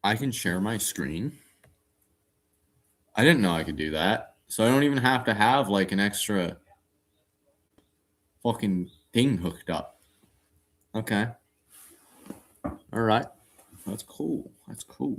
I can share my screen. I didn't know I could do that. So I don't even have to have like an extra fucking thing hooked up. Okay. All right. That's cool. That's cool.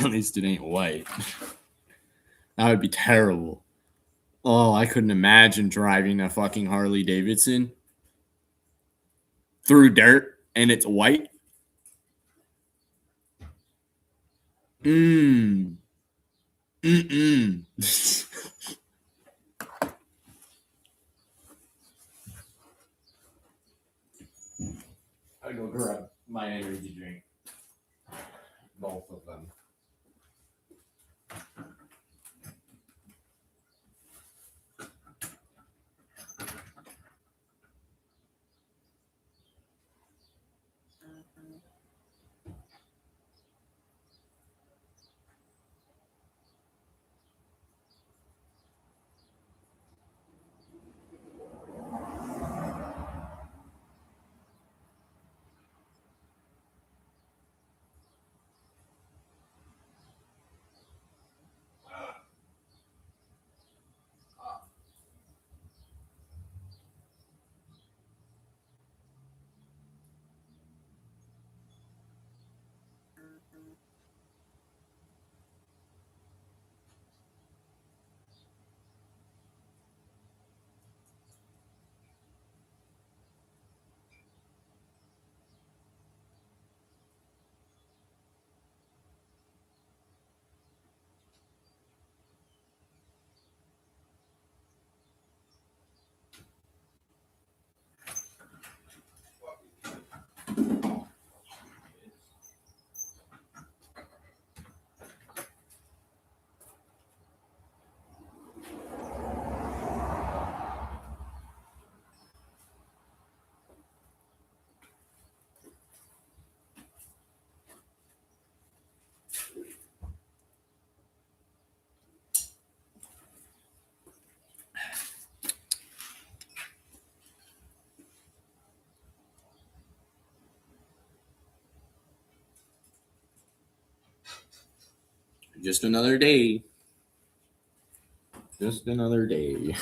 At least it ain't white. That would be terrible. Oh, I couldn't imagine driving a fucking Harley Davidson through dirt and it's white. Mmm. Mm-mm. I go grab my energy drink. Both of them. Just another day. Just another day.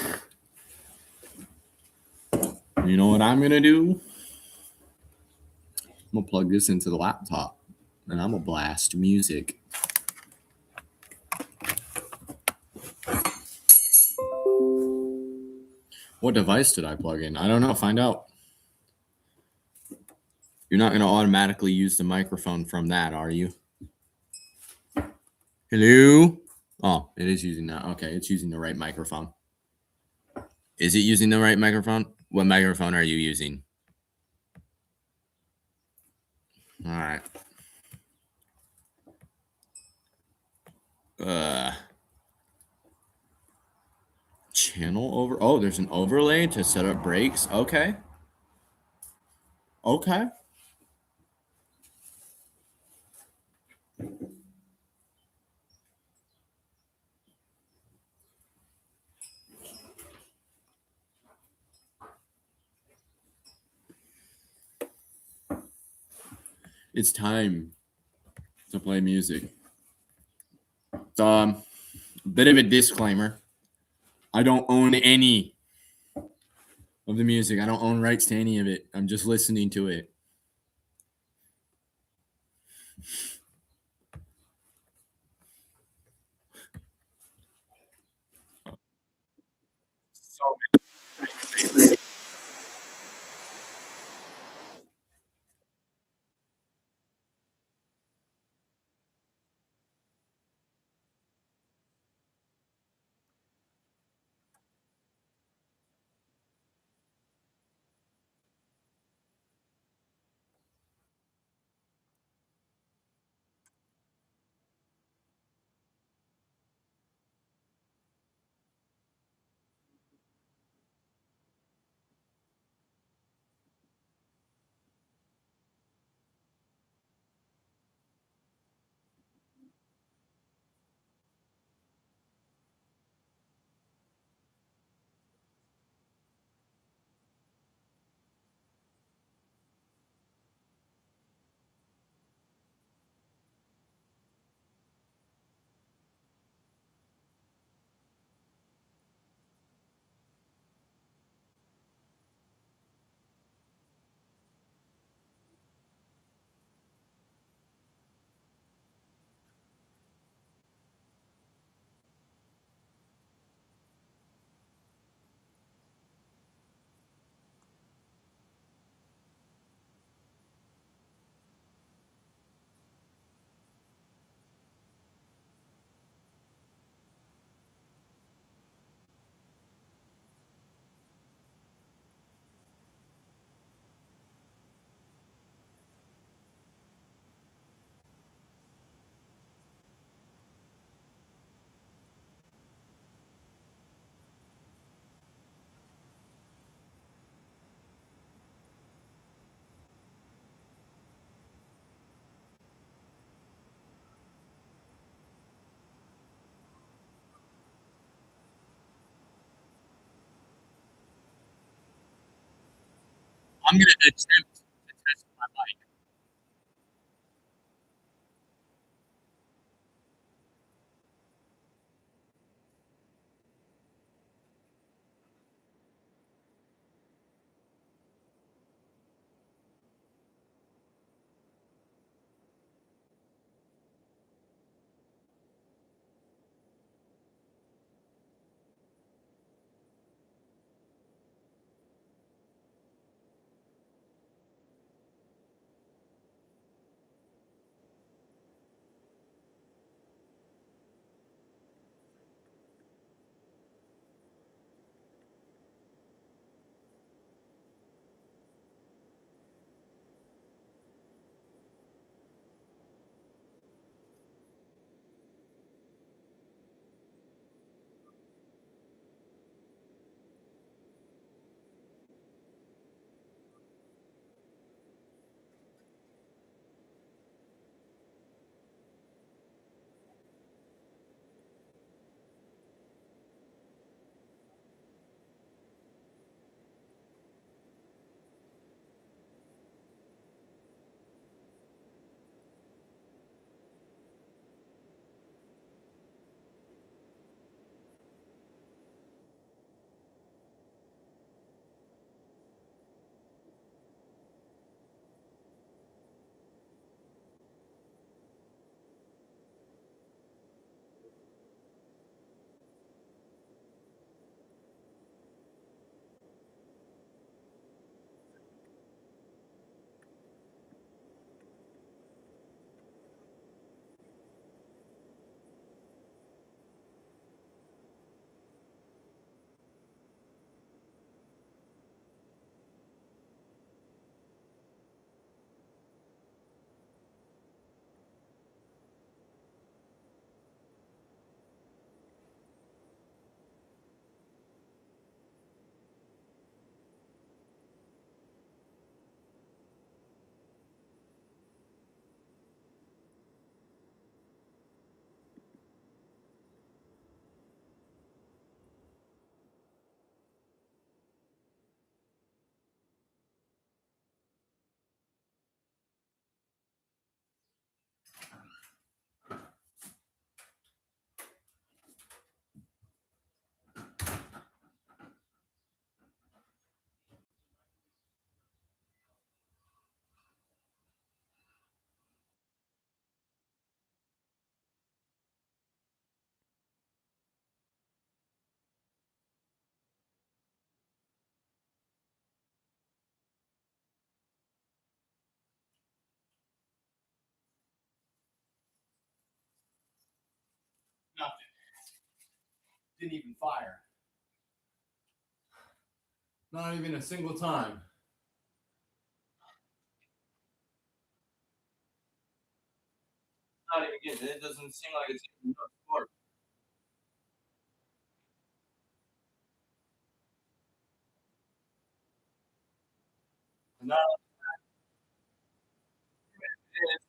You know what I'm gonna do? I'm gonna plug this into the laptop and I'm gonna blast music. What device did I plug in? I don't know. Find out. You're not gonna automatically use the microphone from that, are you? Hello? Oh, it is using that. Okay, it's using the right microphone. Is it using the right microphone? What microphone are you using? All right. Uh, channel over. Oh, there's an overlay to set up breaks. Okay. Okay. It's time to play music. Bit of a disclaimer. I don't own any of the music. I don't own rights to any of it. I'm just listening to it. So I'm gonna attempt to test my mic. Nothing. Didn't even fire. Not even a single time. Not even getting it. It doesn't seem like it's even enough spark. Not it is.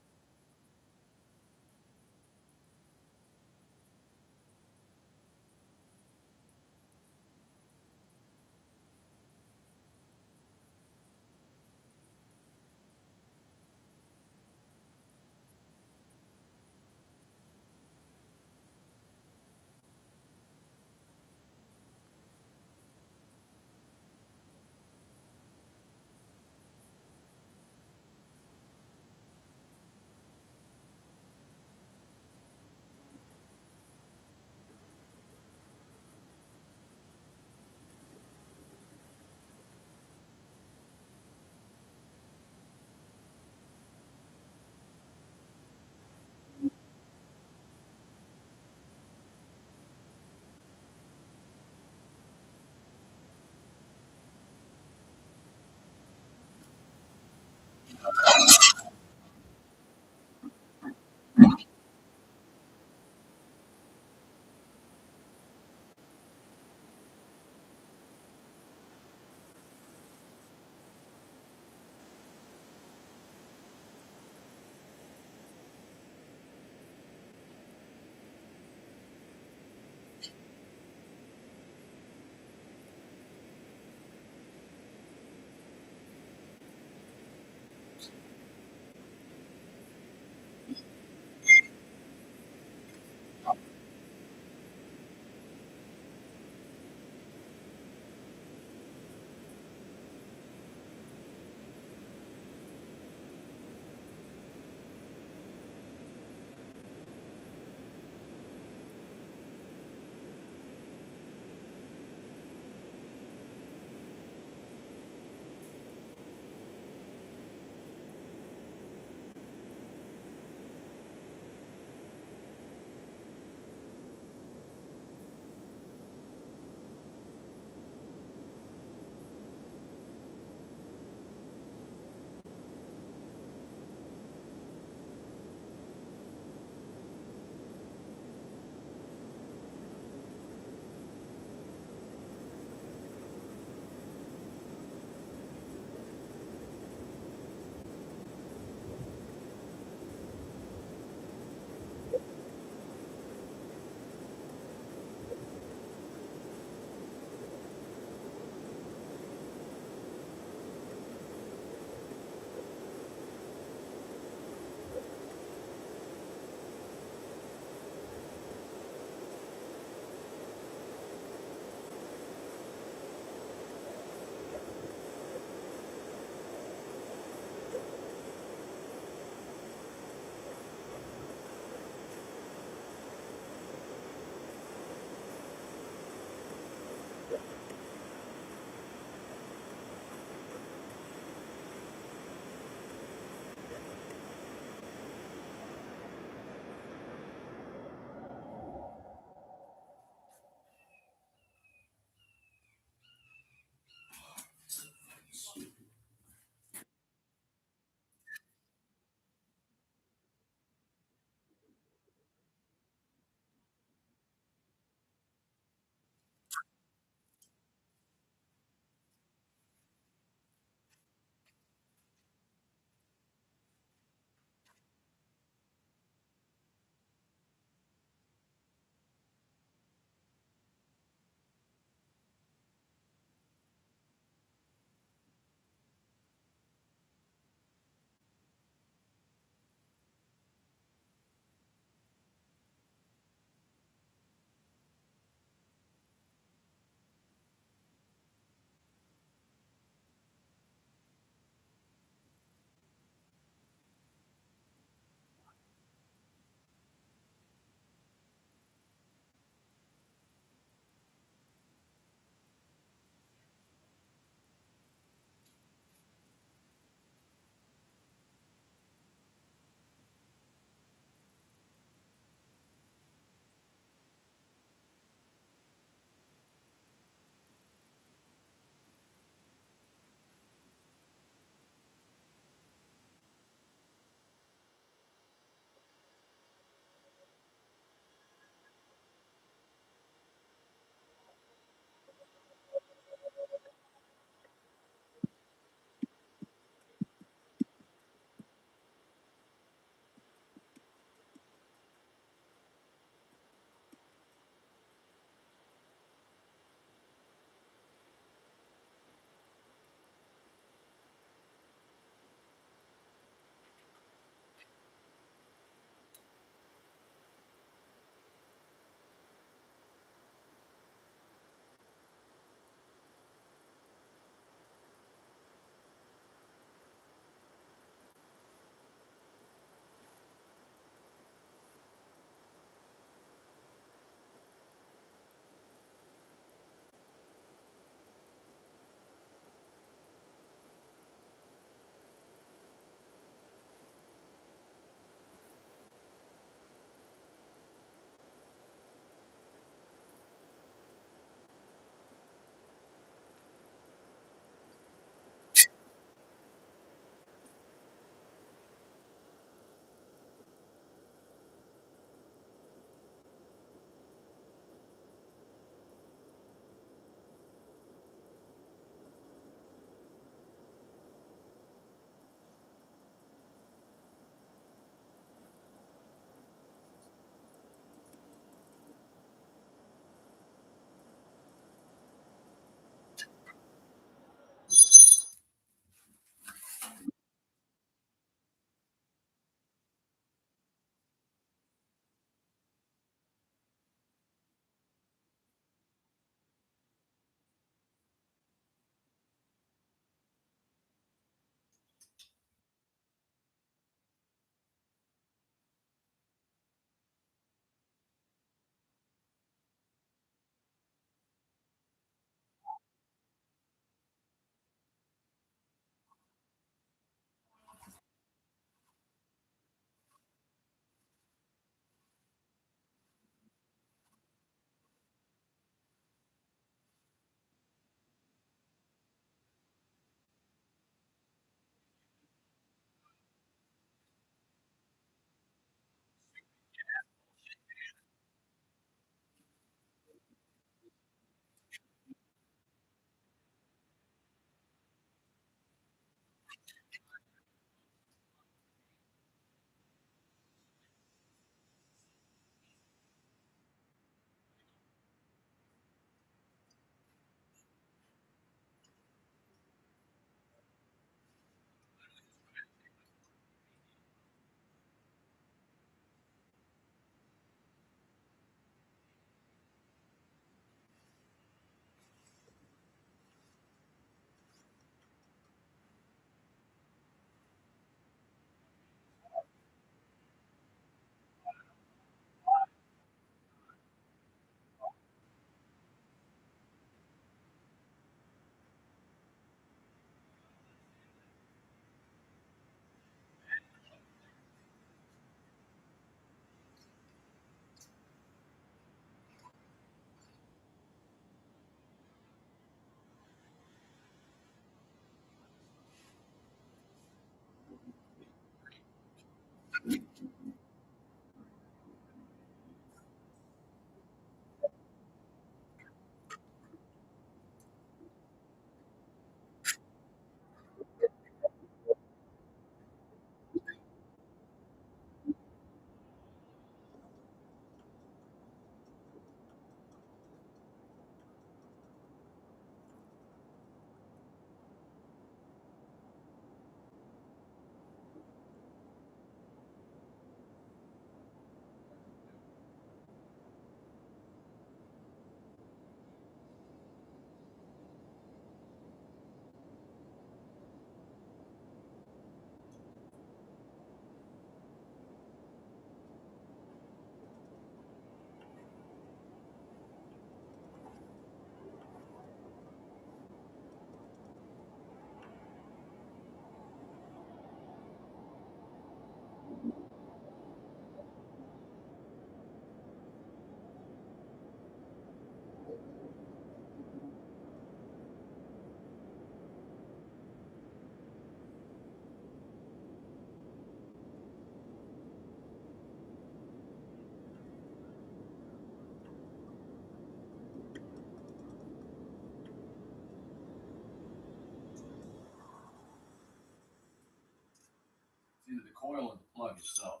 coil and the plug itself.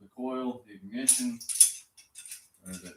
The coil, the ignition, or the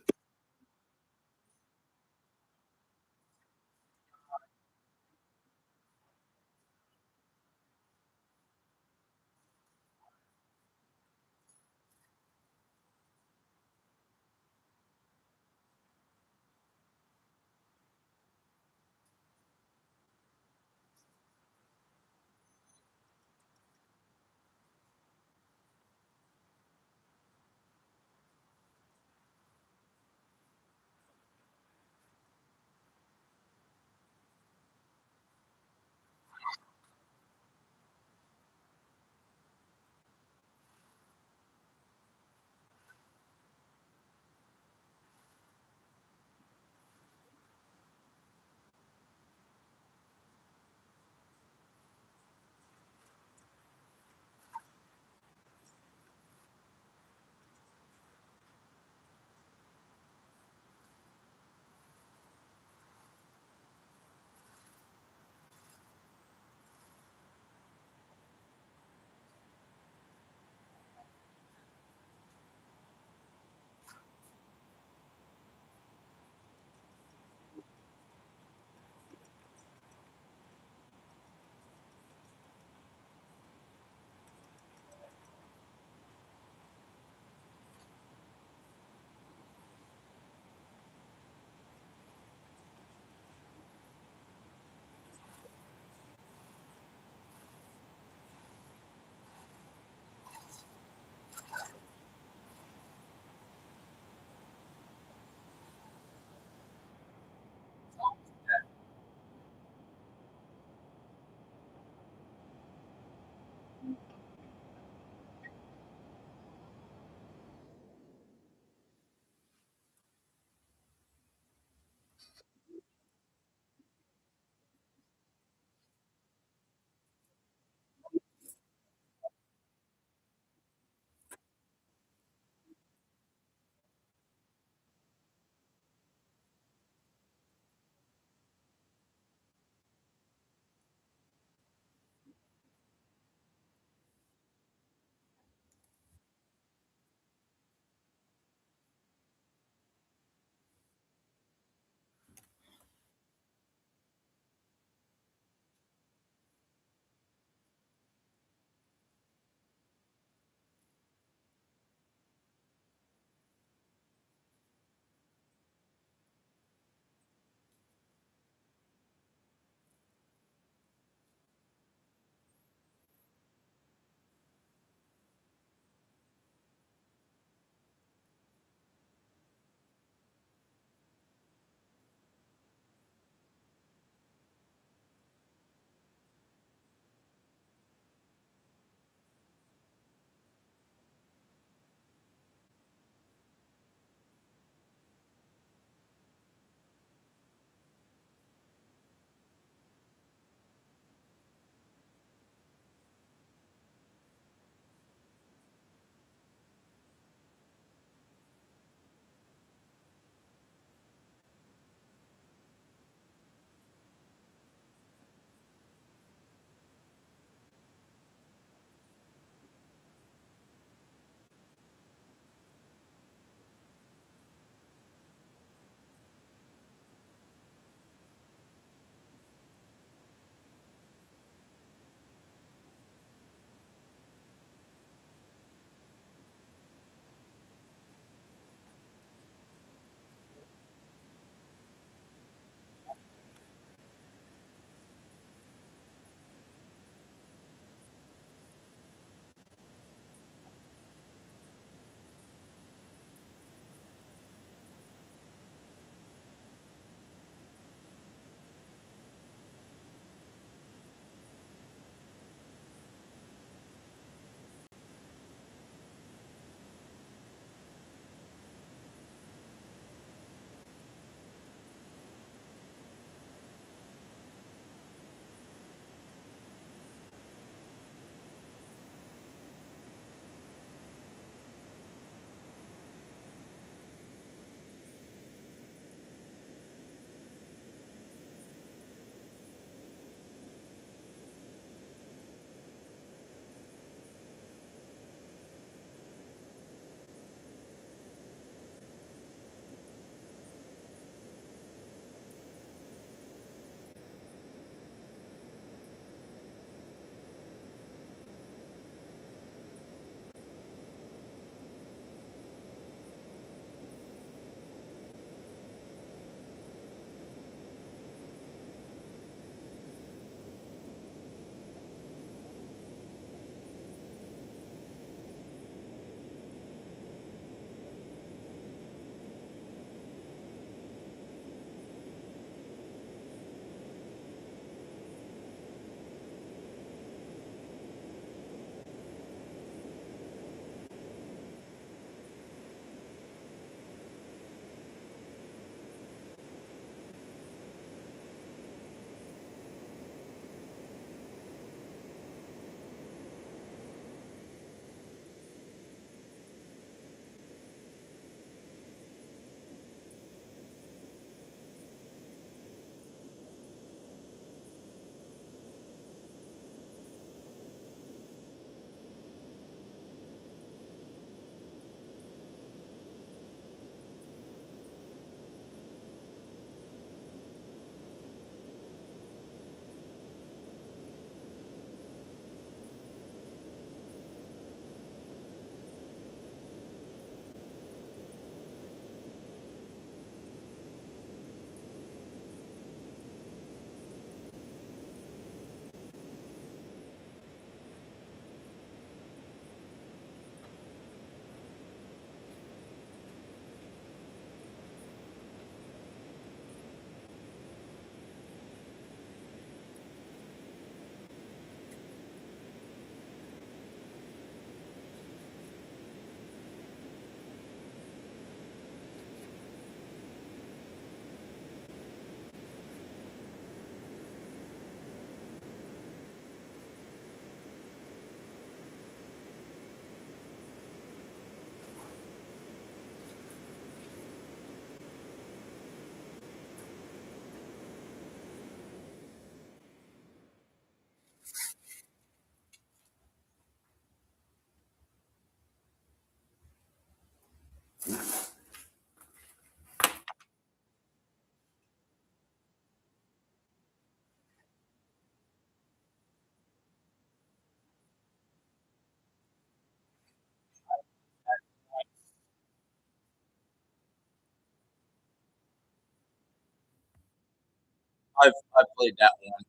I've played that one.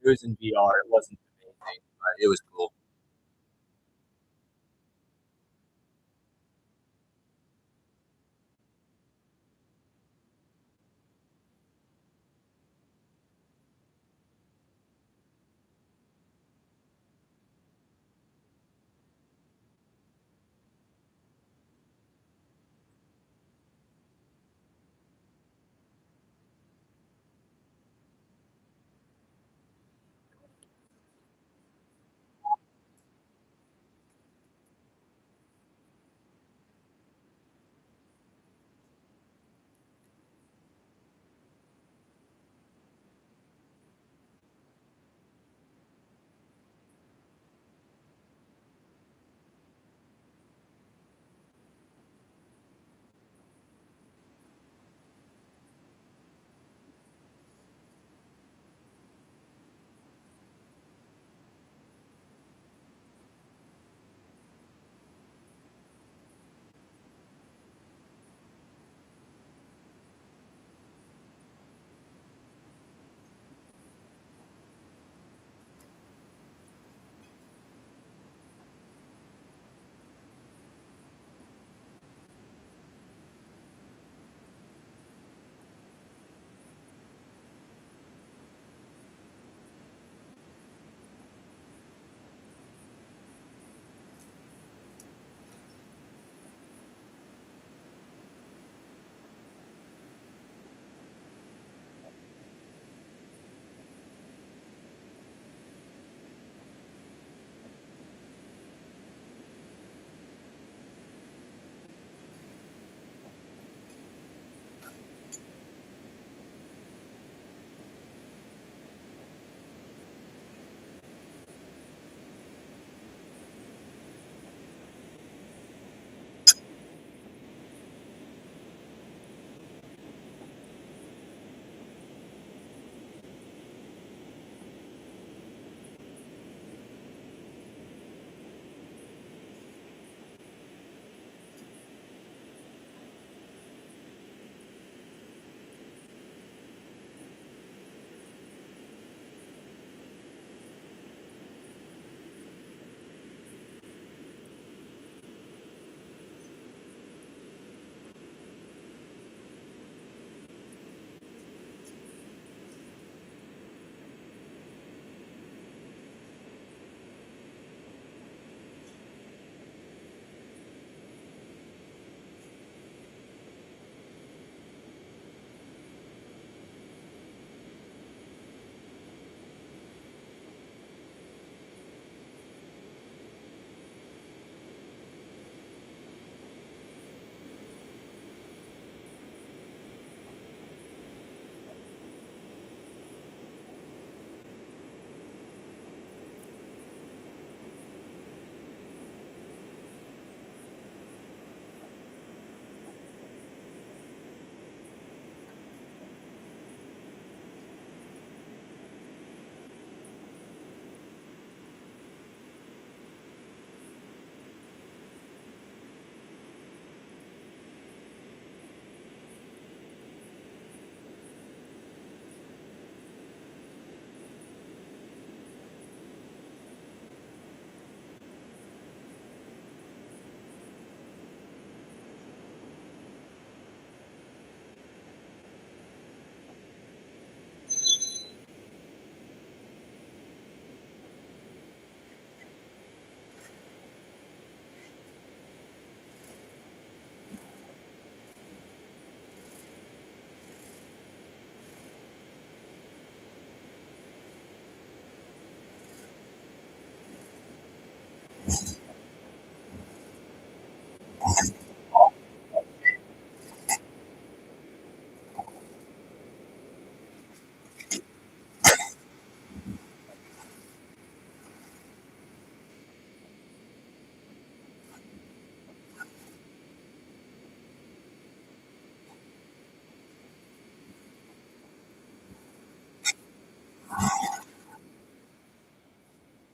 It was in VR. It wasn't amazing, but it was cool.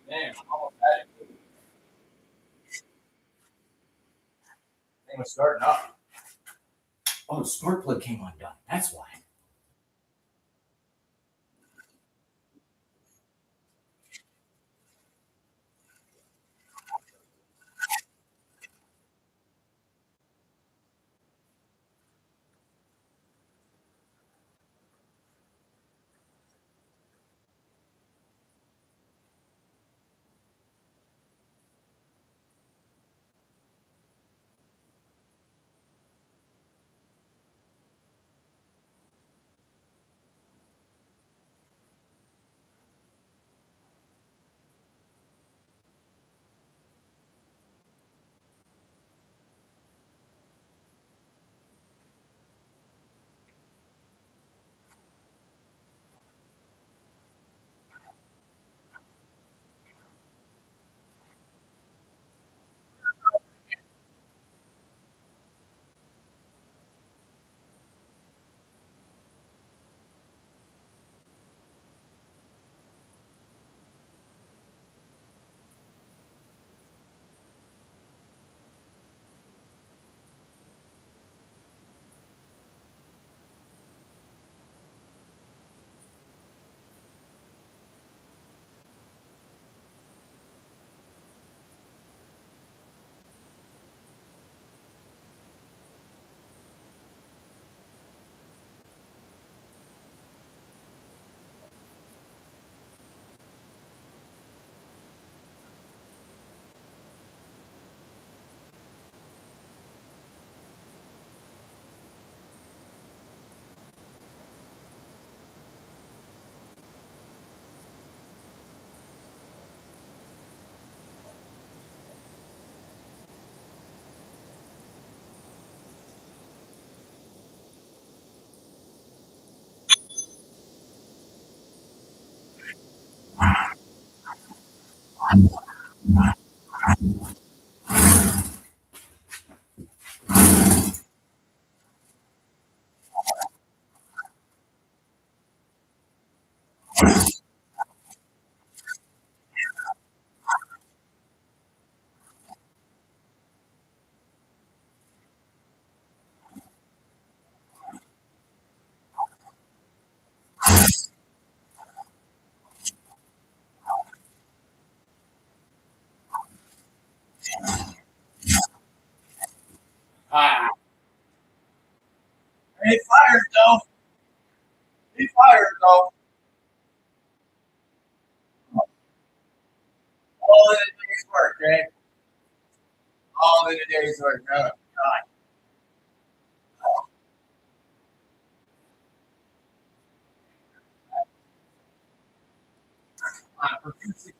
Damn, I'm almost at it. Thing was starting up. Oh, the spark plug came undone. That's why. Ah, he fired though. He fired though. All in a day's work, eh? All in a day's work. Oh, God. For Pete's sake.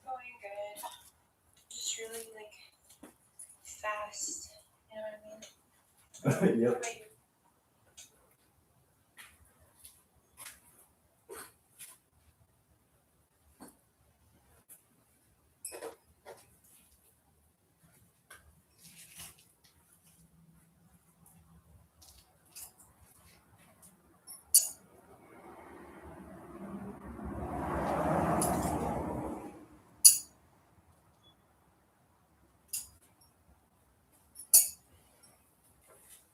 Going good. Just really like fast. You know what I mean? Yep. What about you?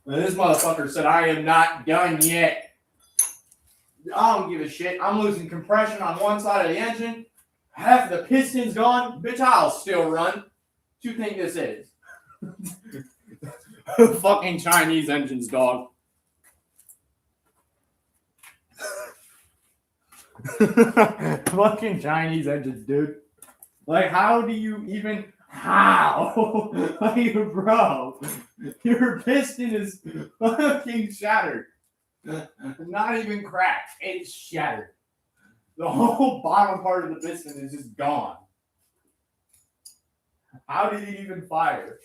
And this motherfucker said, I am not done yet. I don't give a shit. I'm losing compression on one side of the engine. Half the piston's gone. Bitch, I'll still run. What you think this is? Fucking Chinese engines, dog. Fucking Chinese engines, dude. Like, how do you even... How? Like, bro, your piston is fucking shattered. Not even cracked. It's shattered. The whole bottom part of the piston is just gone. How did it even fire?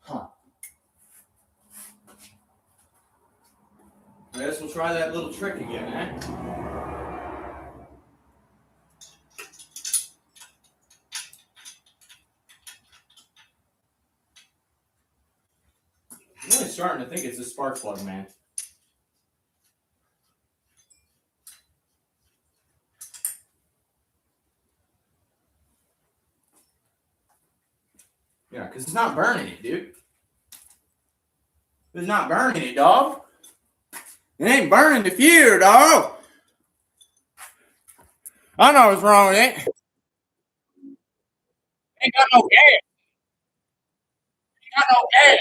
Huh. I guess we'll try that little trick again, eh? I'm really starting to think it's a spark plug, man. Yeah, because it's not burning it, dude. It's not burning it, dog. It ain't burning the fuel, dog. I know what's wrong with it. Ain't got no gas. Ain't got no gas.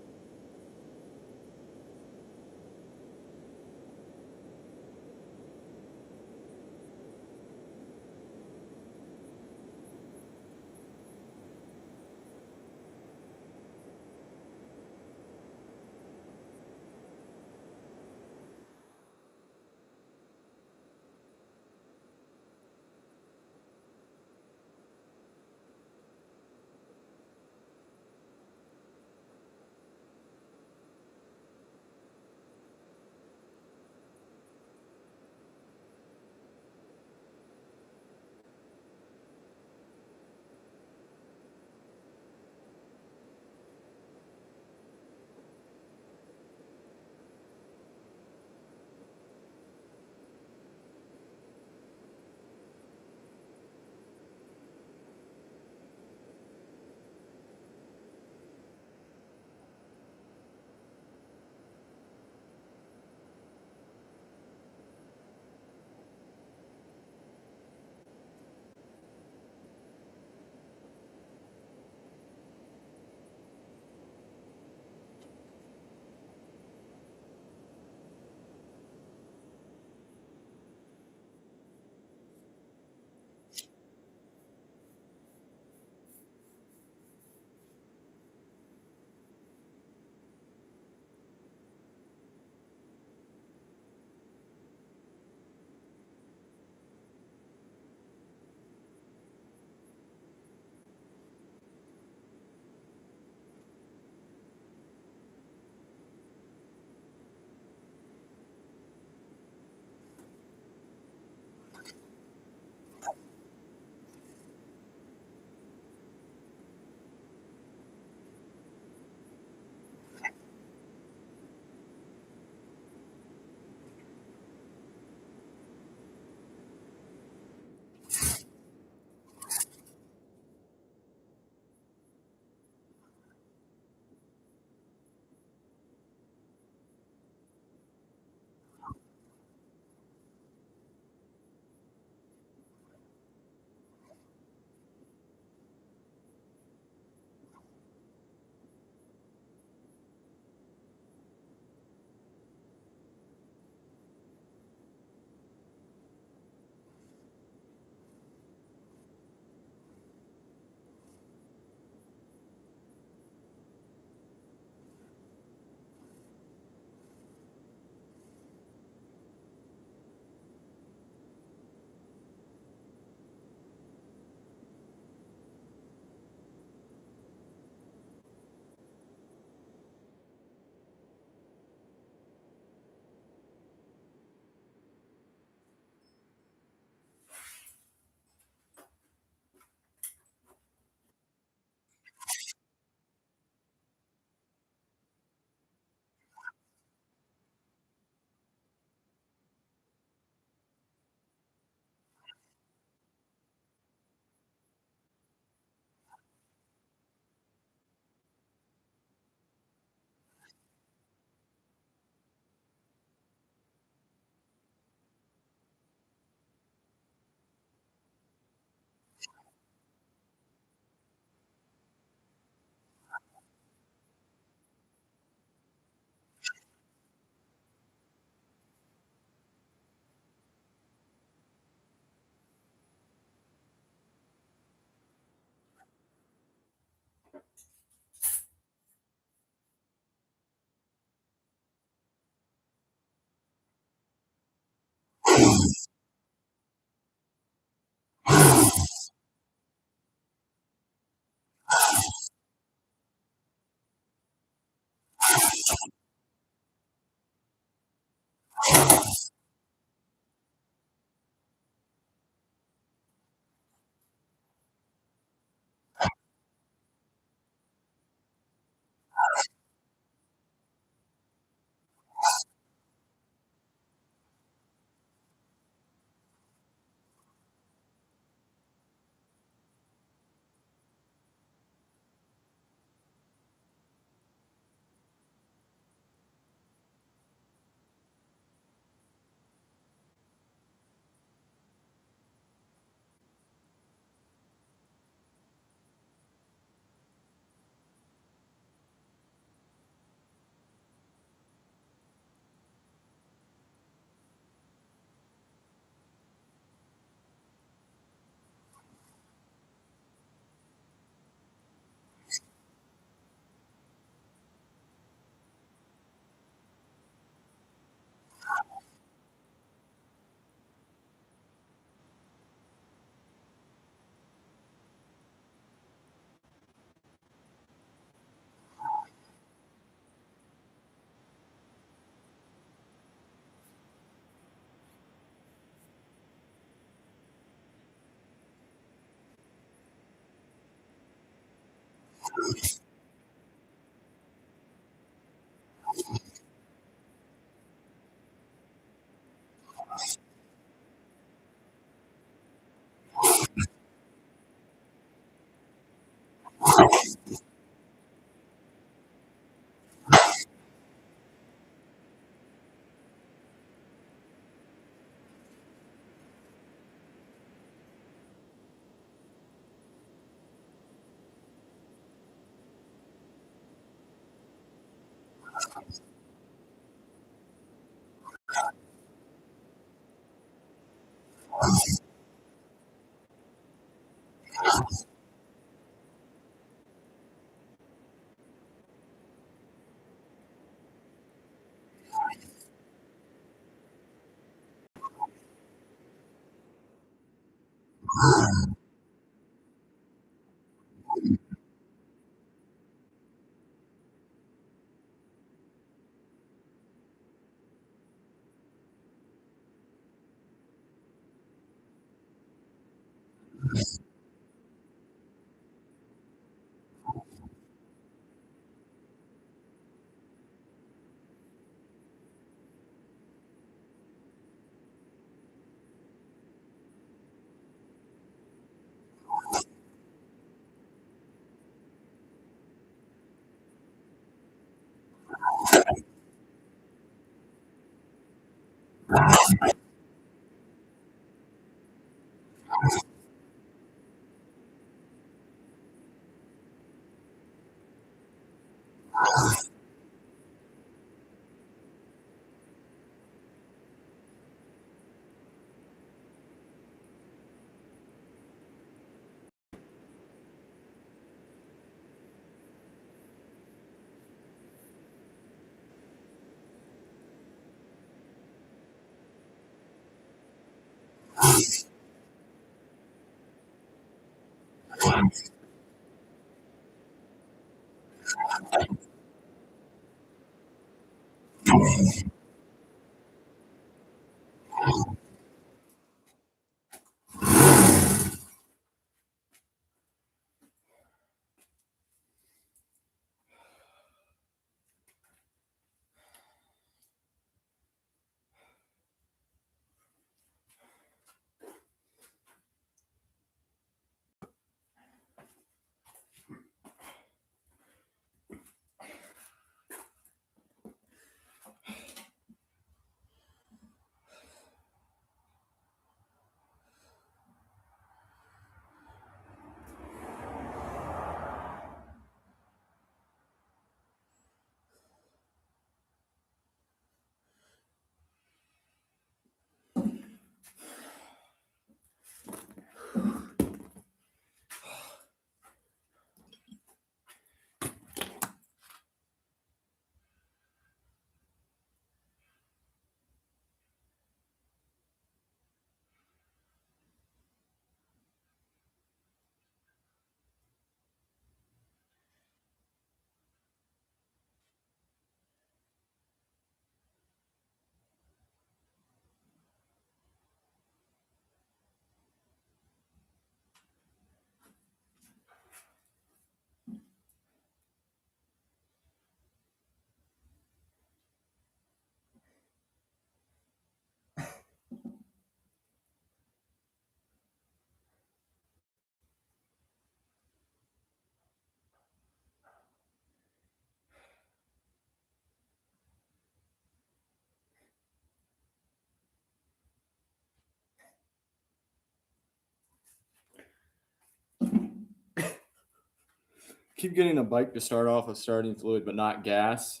keep getting a bike to start off with starting fluid, but not gas.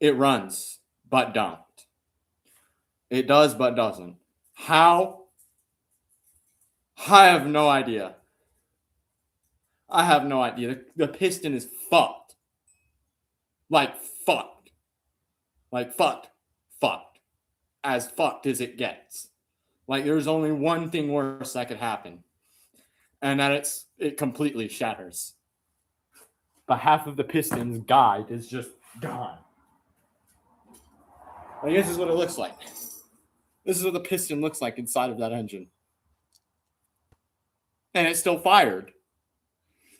It runs, but don't. It does, but doesn't. How? I have no idea. I have no idea. The piston is fucked. Like fucked. Like fucked. Fucked. As fucked as it gets. Like there's only one thing worse that could happen. And that it completely shatters. But half of the piston's guide is just gone. Like this is what it looks like. This is what the piston looks like inside of that engine. And it's still fired.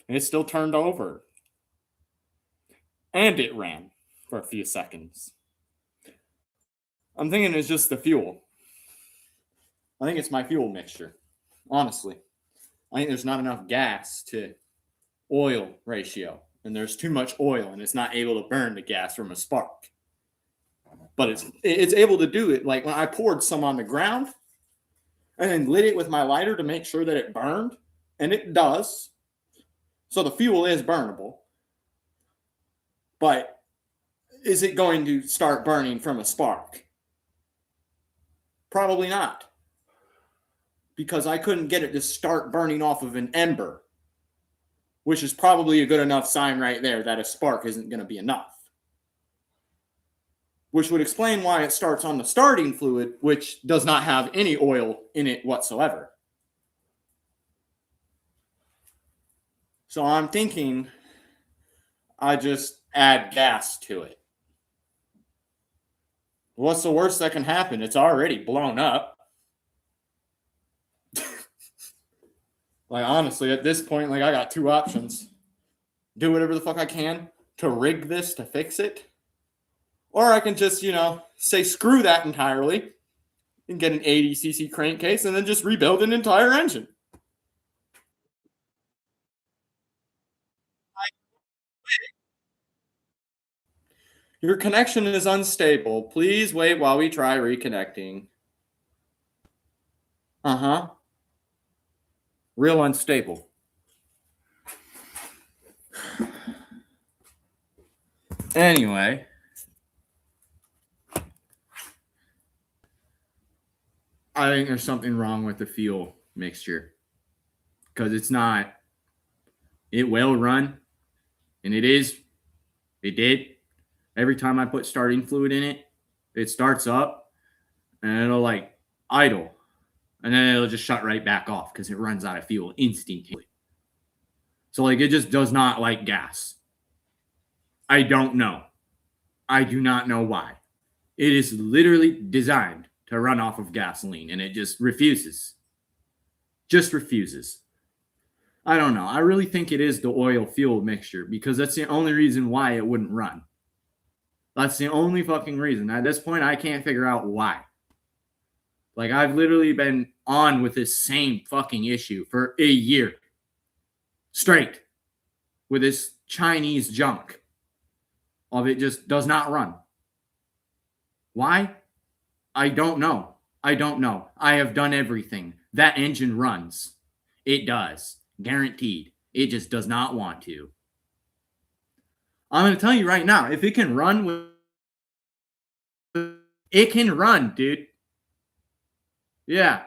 And it's still turned over. And it ran for a few seconds. I'm thinking it's just the fuel. I think it's my fuel mixture. Honestly. I think there's not enough gas to oil ratio. And there's too much oil and it's not able to burn the gas from a spark. But it's able to do it. Like when I poured some on the ground and then lit it with my lighter to make sure that it burned. And it does. So the fuel is burnable. But is it going to start burning from a spark? Probably not. Because I couldn't get it to start burning off of an ember. Which is probably a good enough sign right there that a spark isn't going to be enough. Which would explain why it starts on the starting fluid, which does not have any oil in it whatsoever. So I'm thinking I just add gas to it. What's the worst that can happen? It's already blown up. Like, honestly, at this point, like, I got two options. Do whatever the fuck I can to rig this to fix it. Or I can just, say screw that entirely and get an 80cc crankcase and then just rebuild an entire engine. Your connection is unstable. Please wait while we try reconnecting. Real unstable. Anyway. I think there's something wrong with the fuel mixture. Because it's not. It will run. And it did. Every time I put starting fluid in it, it starts up. And it'll like idle. And then it'll just shut right back off because it runs out of fuel instantly. So like it just does not like gas. I don't know. I do not know why. It is literally designed to run off of gasoline and it just refuses. Just refuses. I don't know. I really think it is the oil fuel mixture because that's the only reason why it wouldn't run. That's the only fucking reason. At this point, I can't figure out why. Like, I've literally been on with this same fucking issue for a year. Straight. With this Chinese junk. Of it just does not run. Why? I don't know. I have done everything. That engine runs. It does. Guaranteed. It just does not want to. I'm going to tell you right now, if it can run, it can run, dude. Yeah,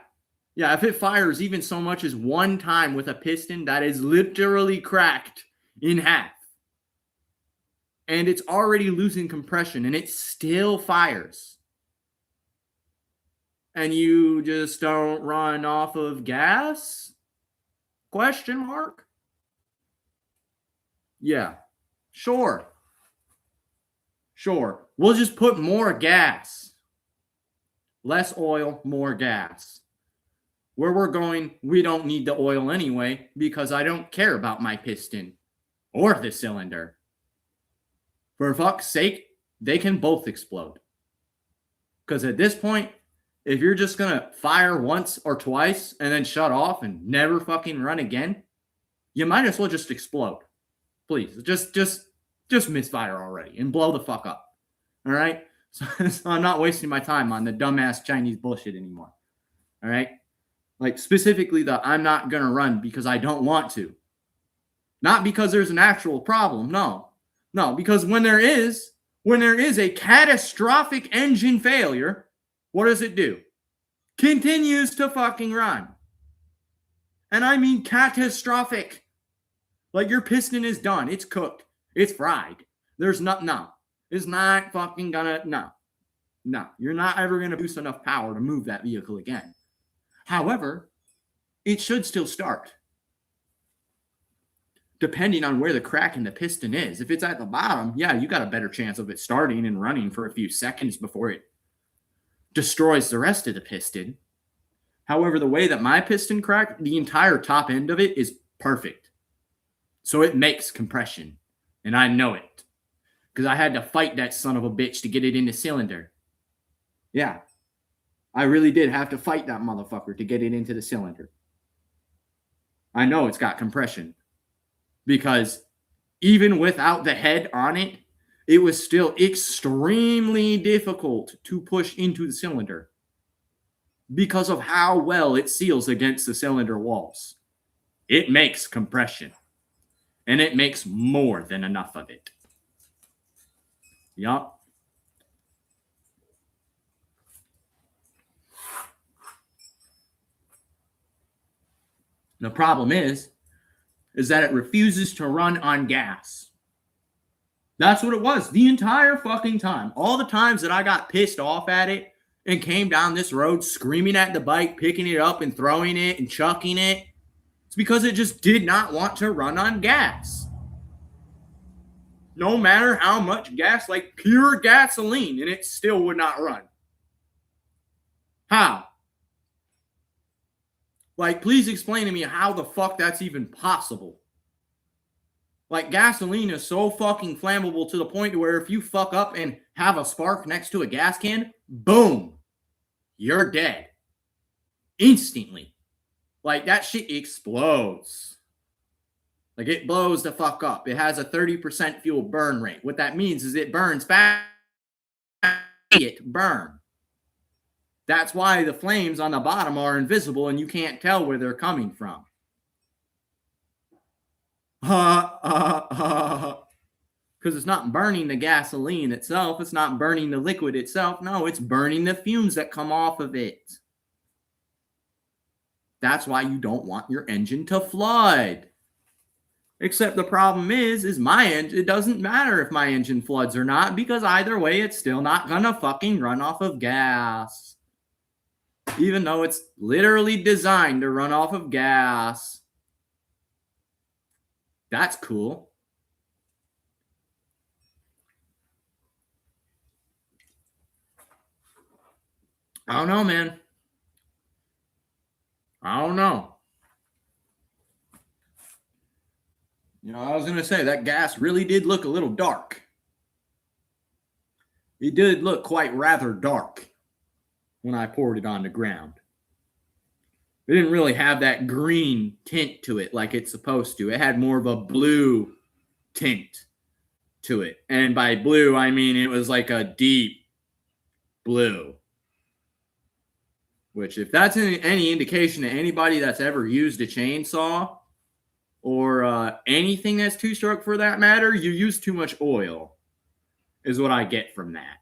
if it fires even so much as one time with a piston that is literally cracked in half, and it's already losing compression, and it still fires, and you just don't run off of gas? Question mark? Yeah, sure. We'll just put more gas. Less oil, more gas. Where we're going, we don't need the oil anyway because I don't care about my piston or the cylinder. For fuck's sake, they can both explode. Because at this point, if you're just going to fire once or twice and then shut off and never fucking run again, you might as well just explode. Please, just misfire already and blow the fuck up. All right? So I'm not wasting my time on the dumbass Chinese bullshit anymore. All right? Like specifically I'm not going to run because I don't want to. Not because there's an actual problem. No, because when there is a catastrophic engine failure, what does it do? Continues to fucking run. And I mean catastrophic. Like your piston is done. It's cooked. It's fried. There's nothing. No. It's not fucking gonna. No. You're not ever gonna produce enough power to move that vehicle again. However, it should still start. Depending on where the crack in the piston is. If it's at the bottom, yeah, you got a better chance of it starting and running for a few seconds before it destroys the rest of the piston. However, the way that my piston cracked, the entire top end of it is perfect. So it makes compression. And I know it. Because I had to fight that son of a bitch to get it in the cylinder. Yeah. I really did have to fight that motherfucker to get it into the cylinder. I know it's got compression. Because even without the head on it, it was still extremely difficult to push into the cylinder because of how well it seals against the cylinder walls. It makes compression, and it makes more than enough of it. Yup. The problem is that it refuses to run on gas. That's what it was the entire fucking time. All the times that I got pissed off at it and came down this road screaming at the bike, picking it up and throwing it and chucking it, it's because it just did not want to run on gas. No matter how much gas, like pure gasoline, and it still would not run. How? Like, please explain to me how the fuck that's even possible. Like, gasoline is so fucking flammable to the point where if you fuck up and have a spark next to a gas can, boom, you're dead. Instantly. Like, that shit explodes. Like, it blows the fuck up. It has a 30% fuel burn rate. What that means is it burns fast. It burn. That's why the flames on the bottom are invisible and you can't tell where they're coming from. Because it's not burning the gasoline itself. It's not burning the liquid itself. No, it's burning the fumes that come off of it. That's why you don't want your engine to flood. Except the problem is my engine, it doesn't matter if my engine floods or not, because either way, it's still not gonna fucking run off of gas. Even though it's literally designed to run off of gas. That's cool. I don't know, man. I don't know. You know, I was going to say that gas really did look a little dark. It did look quite rather dark when I poured it on the ground. It didn't really have that green tint to it like it's supposed to. It had more of a blue tint to it. And by blue, I mean it was like a deep blue. Which, if that's any indication to anybody that's ever used a chainsaw or anything that's two-stroke for that matter, you use too much oil, is what I get from that.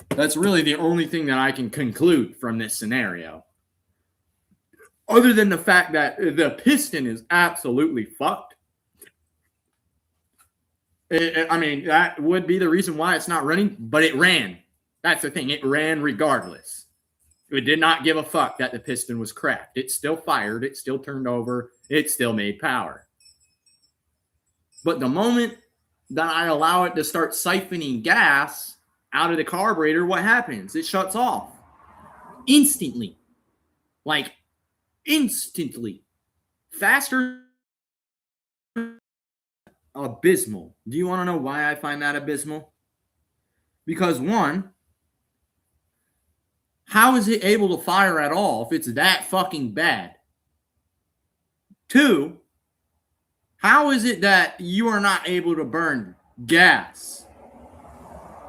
That's really the only thing that I can conclude from this scenario. Other than the fact that the piston is absolutely fucked. I mean, that would be the reason why it's not running, but it ran. That's the thing. It ran regardless. It did not give a fuck that the piston was cracked. It still fired. It still turned over. It still made power. But the moment that I allow it to start siphoning gas out of the carburetor, what happens? It shuts off. Instantly. Like, instantly. Faster. Abysmal. Do you want to know why I find that abysmal? Because one, how is it able to fire at all if it's that fucking bad? Two, how is it that you are not able to burn gas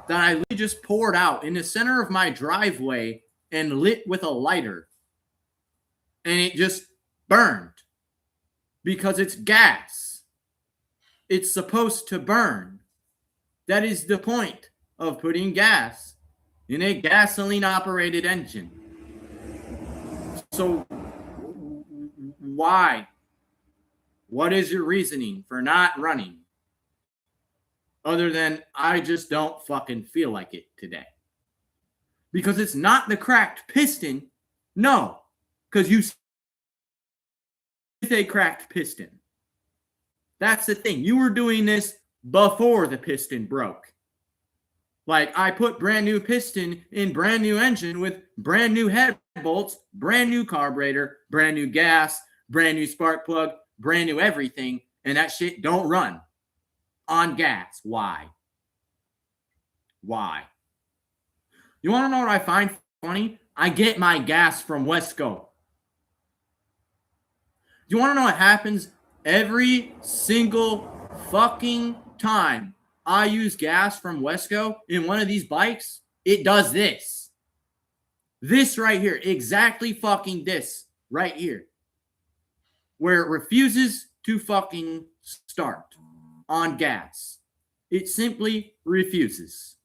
that I just poured out in the center of my driveway and lit with a lighter and it just burned because it's gas? it's supposed to burn. That is the point of putting gas in a gasoline-operated engine. So why? What is your reasoning for not running? Other than, I just don't fucking feel like it today. Because it's not the cracked piston. No. Because you a cracked piston. That's the thing. You were doing this before the piston broke. Like, I put brand new piston in brand new engine with brand new head bolts, brand new carburetor, brand new gas, brand new spark plug, brand new everything, and that shit don't run on gas. Why? Why? You want to know what I find funny? I get my gas from Wesco. You want to know what happens every single fucking time I use gas from Wesco in one of these bikes? It does this. This right here. Exactly fucking this right here. Where it refuses to fucking start on gas. It simply refuses.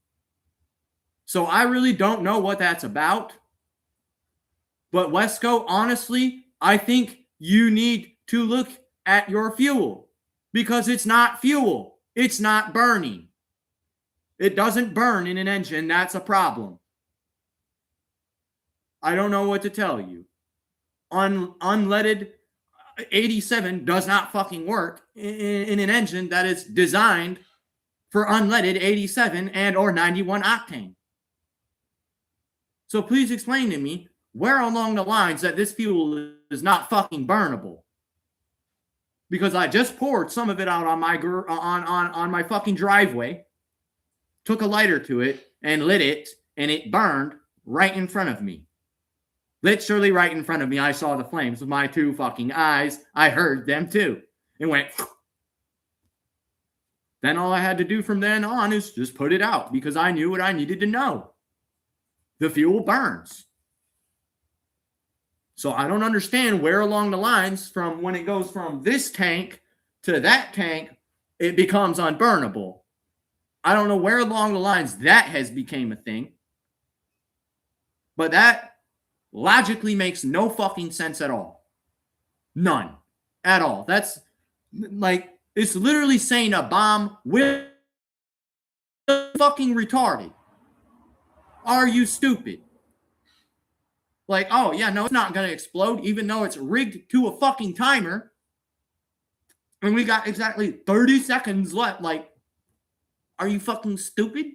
So I really don't know what that's about. But Wesco, honestly, I think you need to look at your fuel because it's not fuel. It's not burning. It doesn't burn in an engine. That's a problem. I don't know what to tell you. Unleaded 87 does not fucking work in an engine that is designed for unleaded 87 and or 91 octane. So please explain to me where along the lines that this fuel is not fucking burnable. Because I just poured some of it out on my on my fucking driveway, took a lighter to it and lit it, and it burned right in front of me. Literally right in front of me. I saw the flames with my two fucking eyes. I heard them too. It went. Then all I had to do from then on is just put it out because I knew what I needed to know. The fuel burns. So I don't understand where along the lines from when it goes from this tank to that tank, it becomes unburnable. I don't know where along the lines that has became a thing. But that logically makes no fucking sense at all. None. At all. That's like, it's literally saying a bomb will fucking retarded. Are you stupid? Like, oh, yeah, no, it's not going to explode, even though it's rigged to a fucking timer. And we got exactly 30 seconds left. Like, are you fucking stupid?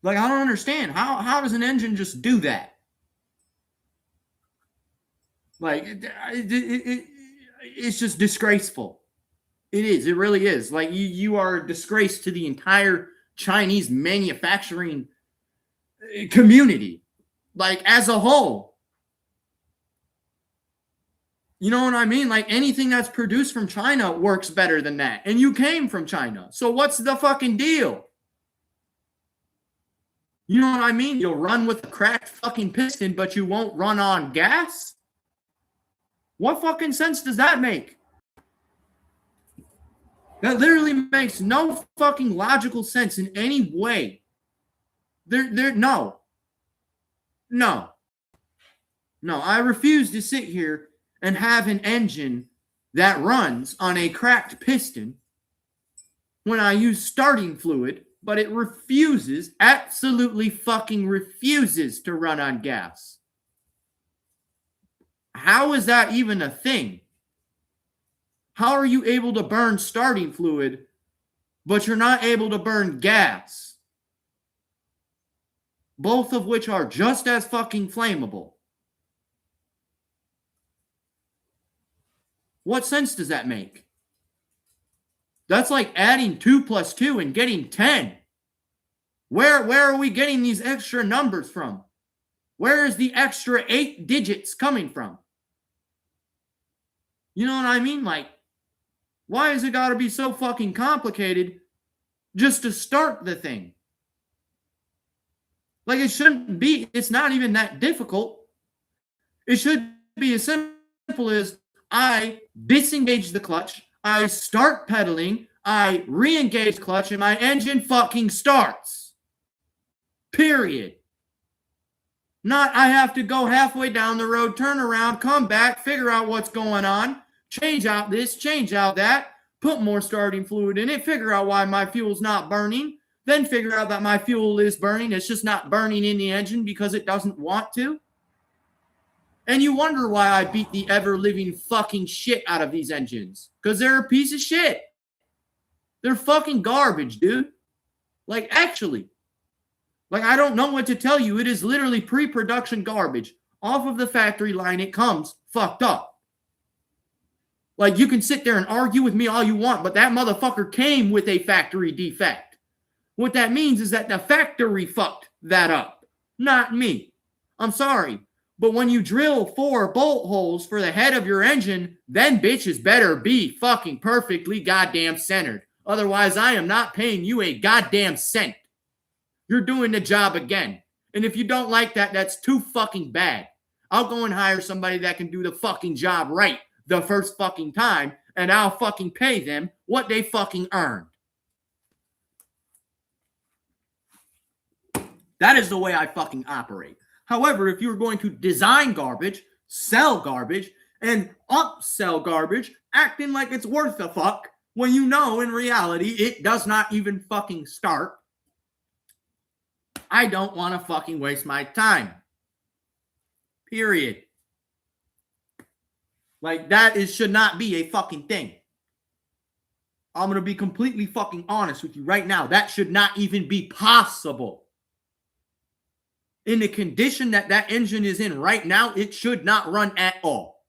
Like, I don't understand. How does an engine just do that? Like, it's just disgraceful. It is. It really is. Like, you are a disgrace to the entire Chinese manufacturing community, like as a whole. You know what I mean? Like anything that's produced from China works better than that. And you came from China. So what's the fucking deal? You know what I mean? You'll run with a cracked fucking piston, but you won't run on gas? What fucking sense does that make? That literally makes no fucking logical sense in any way. No, I refuse to sit here and have an engine that runs on a cracked piston when I use starting fluid, but it refuses, absolutely fucking refuses to run on gas. How is that even a thing? How are you able to burn starting fluid, but you're not able to burn gas? Both of which are just as fucking flammable. What sense does that make? That's like adding 2 plus 2 and getting 10. Where are we getting these extra numbers from? Where is the extra 8 digits coming from? You know what I mean? Like, why has it got to be so fucking complicated just to start the thing? Like, it shouldn't be. It's not even that difficult. It should be as simple as I disengage the clutch, I start pedaling, I re-engage clutch, and my engine fucking starts. Period. Not I have to go halfway down the road, turn around, come back, figure out what's going on, change out this, change out that, put more starting fluid in it, figure out why my fuel's not burning, then figure out that my fuel is burning. It's just not burning in the engine because it doesn't want to. And you wonder why I beat the ever-living fucking shit out of these engines. Because they're a piece of shit. They're fucking garbage, dude. Like, actually. Like, I don't know what to tell you. It is literally pre-production garbage. Off of the factory line, it comes fucked up. Like, you can sit there and argue with me all you want, but that motherfucker came with a factory defect. What that means is that the factory fucked that up, not me. I'm sorry. But when you drill 4 bolt holes for the head of your engine, then bitches better be fucking perfectly goddamn centered. Otherwise, I am not paying you a goddamn cent. You're doing the job again. And if you don't like that, that's too fucking bad. I'll go and hire somebody that can do the fucking job right the first fucking time, and I'll fucking pay them what they fucking earned. That is the way I fucking operate. However, if you're going to design garbage, sell garbage, and upsell garbage, acting like it's worth a fuck, when you know in reality it does not even fucking start, I don't want to fucking waste my time. Period. Like, that should not be a fucking thing. I'm going to be completely fucking honest with you right now. That should not even be possible. In the condition that that engine is in right now, it should not run at all.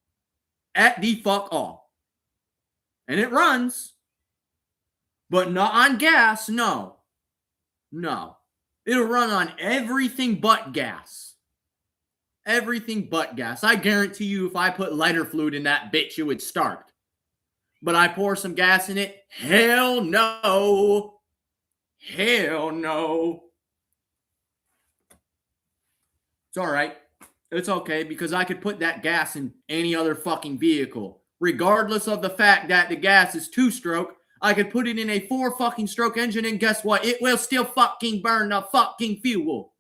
At the fuck all. And it runs. But not on gas, no. No. It'll run on everything but gas. Everything but gas. I guarantee you if I put lighter fluid in that bitch, it would start. But I pour some gas in it? Hell no. Hell no. It's all right. It's okay because I could put that gas in any other fucking vehicle. Regardless of the fact that the gas is 2-stroke, I could put it in a 4 fucking stroke engine and guess what? It will still fucking burn the fucking fuel.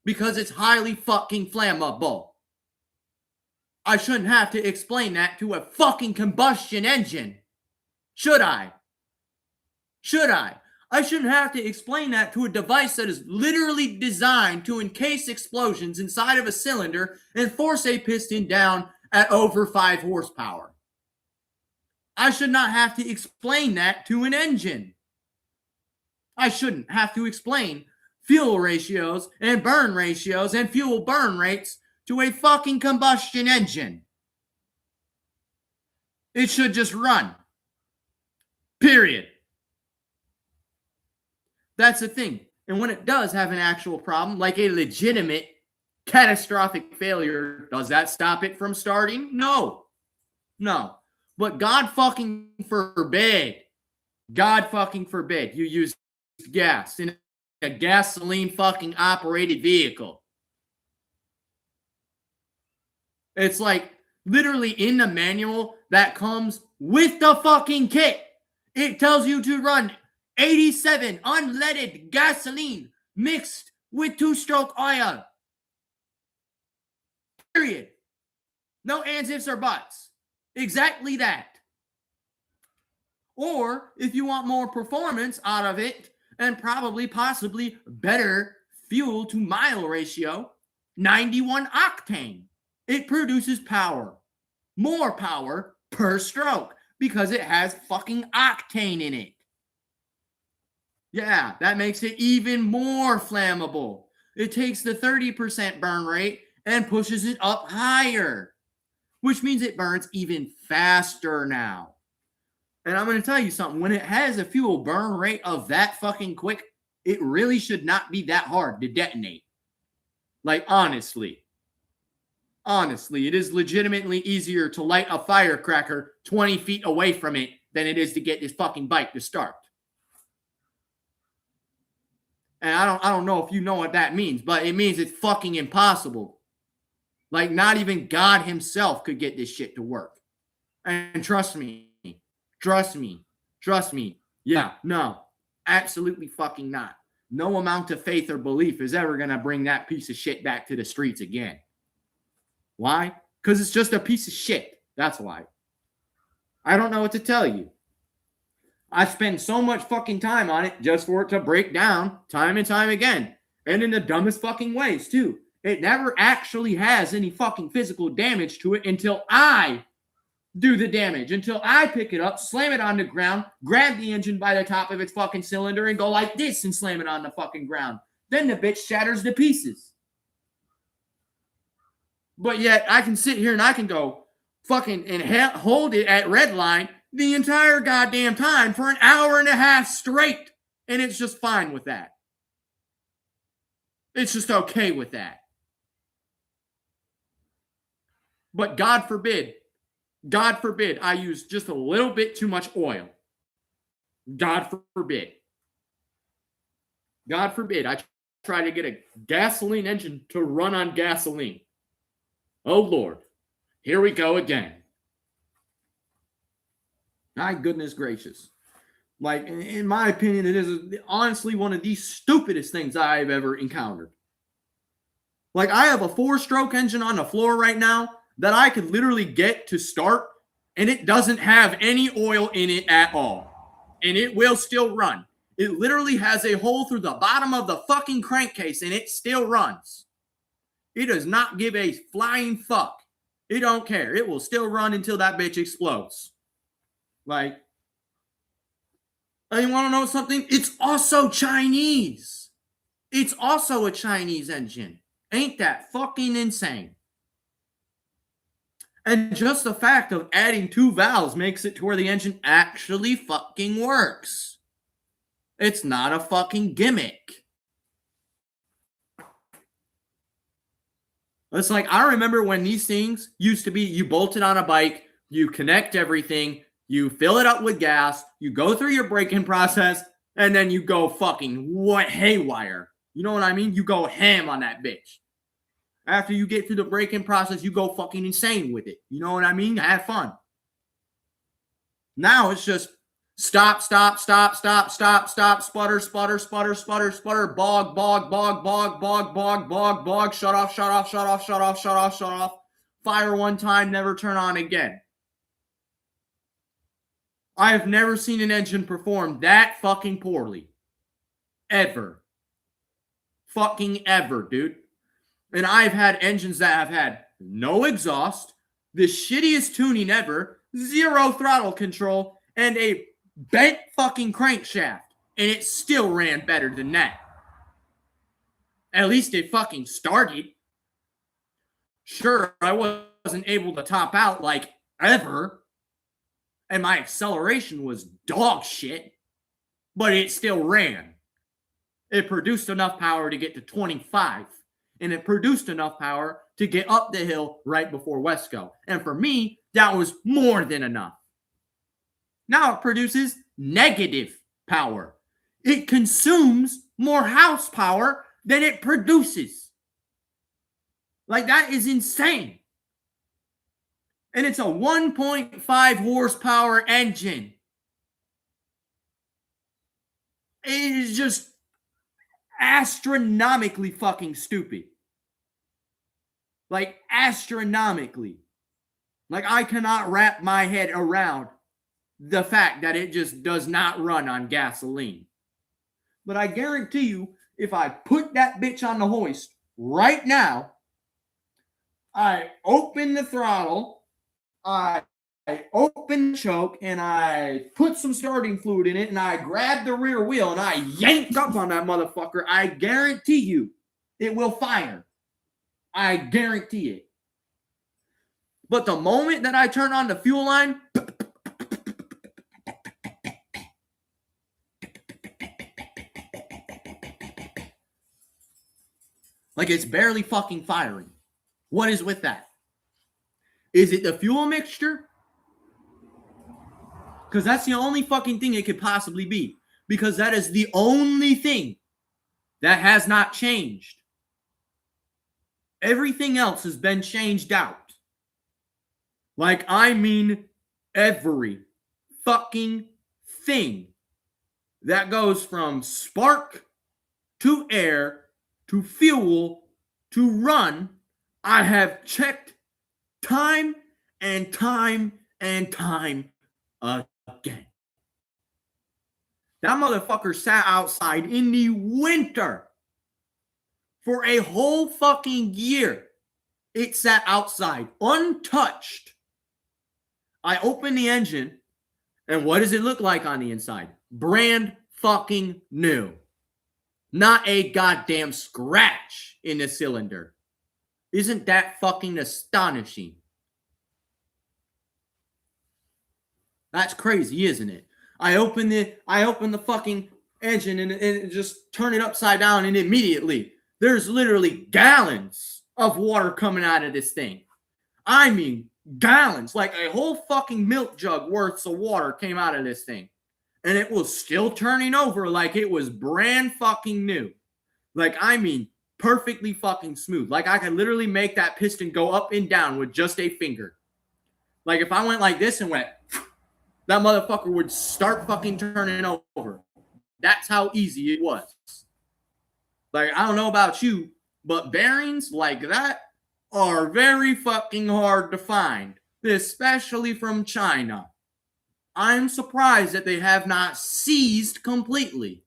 Because it's highly fucking flammable. I shouldn't have to explain that to a fucking combustion engine. Should I? Should I? I shouldn't have to explain that to a device that is literally designed to encase explosions inside of a cylinder and force a piston down at over 5 horsepower. I should not have to explain that to an engine. I shouldn't have to explain fuel ratios and burn ratios and fuel burn rates to a fucking combustion engine. It should just run. Period. That's the thing. And when it does have an actual problem, like a legitimate catastrophic failure, does that stop it from starting? No. No. But God fucking forbid, God fucking forbid you use gas in a gasoline fucking operated vehicle. It's like literally in the manual that comes with the fucking kit. It tells you to run 87 unleaded gasoline mixed with 2-stroke oil. Period. No ands, ifs, or buts. Exactly that. Or if you want more performance out of it and probably possibly better fuel to mile ratio, 91 octane. It produces power. More power per stroke because it has fucking octane in it. Yeah, that makes it even more flammable. It takes the 30% burn rate and pushes it up higher, which means it burns even faster now. And I'm going to tell you something. When it has a fuel burn rate of that fucking quick, it really should not be that hard to detonate. Like, honestly. Honestly, it is legitimately easier to light a firecracker 20 feet away from it than it is to get this fucking bike to start. And I don't know if you know what that means, but it means it's fucking impossible. Like, not even God himself could get this shit to work. And trust me. Yeah, no, absolutely fucking not. No amount of faith or belief is ever going to bring that piece of shit back to the streets again. Why? Because it's just a piece of shit. That's why. I don't know what to tell you. I spend so much fucking time on it just for it to break down time and time again. And in the dumbest fucking ways, too. It never actually has any fucking physical damage to it until I do the damage. Until I pick it up, slam it on the ground, grab the engine by the top of its fucking cylinder and go like this and slam it on the fucking ground. Then the bitch shatters to pieces. But yet I can sit here and I can go fucking and hold it at red line the entire goddamn time for an hour and a half straight. And it's just fine with that. It's just okay with that. But God forbid I use just a little bit too much oil. God forbid I try to get a gasoline engine to run on gasoline. Oh, Lord. Here we go again. My goodness gracious. Like, in my opinion, it is honestly one of the stupidest things I've ever encountered. Like, I have a 4-stroke engine on the floor right now that I could literally get to start, and it doesn't have any oil in it at all. And it will still run. It literally has a hole through the bottom of the fucking crankcase, and it still runs. It does not give a flying fuck. It don't care. It will still run until that bitch explodes. Like, and you want to know something? It's also Chinese. It's also a Chinese engine. Ain't that fucking insane? And just the fact of adding 2 valves makes it to where the engine actually fucking works. It's not a fucking gimmick. It's like, I remember when these things used to be, you bolt it on a bike, you connect everything, you fill it up with gas, you go through your braking process, and then you go fucking haywire. You know what I mean? You go ham on that bitch. After you get through the braking process, you go fucking insane with it. You know what I mean? Have fun. Now it's just stop, sputter, bog, shut off, fire one time, never turn on again. I have never seen an engine perform that fucking poorly. Ever. Fucking ever, dude. And I've had engines that have had no exhaust, the shittiest tuning ever, 0 throttle control, and a bent fucking crankshaft. And it still ran better than that. At least it fucking started. Sure, I wasn't able to top out like ever. And my acceleration was dog shit. But it still ran. It produced enough power to get to 25. And it produced enough power to get up the hill right before Wesco. And for me, that was more than enough. Now it produces negative power. It consumes more house power than it produces. Like, that is insane. And it's a 1.5 horsepower engine. It is just astronomically fucking stupid. Like, astronomically. Like, I cannot wrap my head around the fact that it just does not run on gasoline. But I guarantee you, if I put that bitch on the hoist right now, I open the throttle, I open the choke, and I put some starting fluid in it, and I grab the rear wheel, and I yank up on that motherfucker, I guarantee you it will fire. I guarantee it. But the moment that I turn on the fuel line, like, it's barely fucking firing. What is with that? Is it the fuel mixture? Because that's the only fucking thing it could possibly be. Because that is the only thing That has not changed. Everything else has been changed out. Like, I mean, every fucking thing that goes from spark to air to fuel to run, I have checked time and time and time again. That motherfucker sat outside in the winter for a whole fucking year. It sat outside untouched. I open the engine, and what does it look like on the inside? Brand fucking new. Not a goddamn scratch in the cylinder. Isn't that fucking astonishing? That's crazy, isn't it? I open the fucking engine and just turn it upside down, and immediately there's literally gallons of water coming out of this thing. I mean, gallons, like a whole fucking milk jug worth of water came out of this thing. And it was still turning over like it was brand fucking new. Like, I mean, perfectly fucking smooth. Like, I could literally make that piston go up and down with just a finger. Like, if I went like this and went, that motherfucker would start fucking turning over. That's how easy it was. Like, I don't know about you, but bearings like that are very fucking hard to find, especially from China. I'm surprised that they have not seized completely.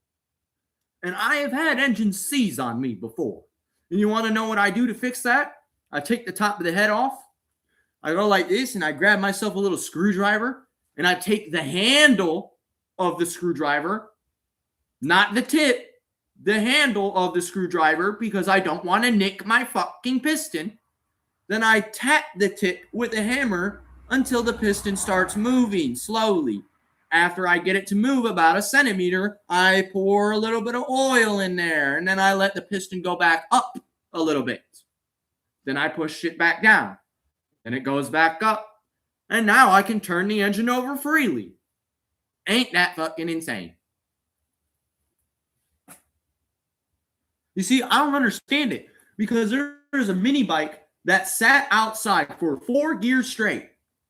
And I have had engines seize on me before. And you want to know what I do to fix that? I take the top of the head off. I go like this, and I grab myself a little screwdriver, and I take the handle of the screwdriver, not the tip, the handle of the screwdriver, because I don't want to nick my fucking piston. Then I tap the tip with a hammer until the piston starts moving slowly. After I get it to move about a centimeter, I pour a little bit of oil in there, and then I let the piston go back up a little bit. Then I push it back down, and it goes back up. And now I can turn the engine over freely. Ain't that fucking insane? You see, I don't understand it, because there's a mini bike that sat outside for 4 years straight.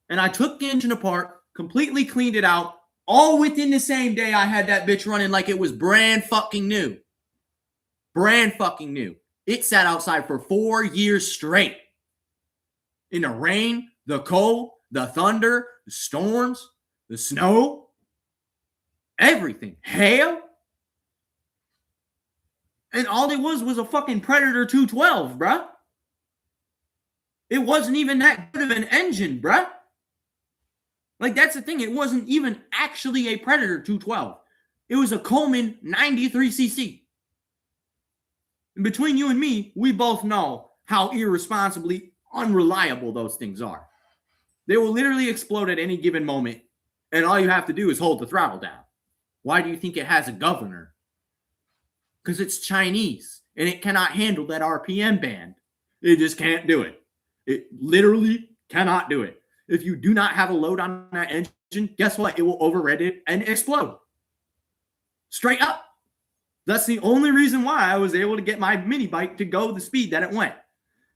And I took the engine apart, completely cleaned it out, all within the same day. I had that bitch running like it was brand fucking new. Brand fucking new. It sat outside for 4 years straight. In the rain, the cold, the thunder, the storms, the snow, everything. Hail. And all it was a fucking Predator 212, bruh. It wasn't even that good of an engine, bruh. Like, that's the thing. It wasn't even actually a Predator 212. It was a Coleman 93cc. And between you and me, we both know how irresponsibly unreliable those things are. They will literally explode at any given moment, and all you have to do is hold the throttle down. Why do you think it has a governor? Because it's Chinese, and it cannot handle that RPM band. It just can't do it. It literally cannot do it. If you do not have a load on that engine, guess what? It will override it and explode. Straight up. That's the only reason why I was able to get my mini bike to go the speed that it went.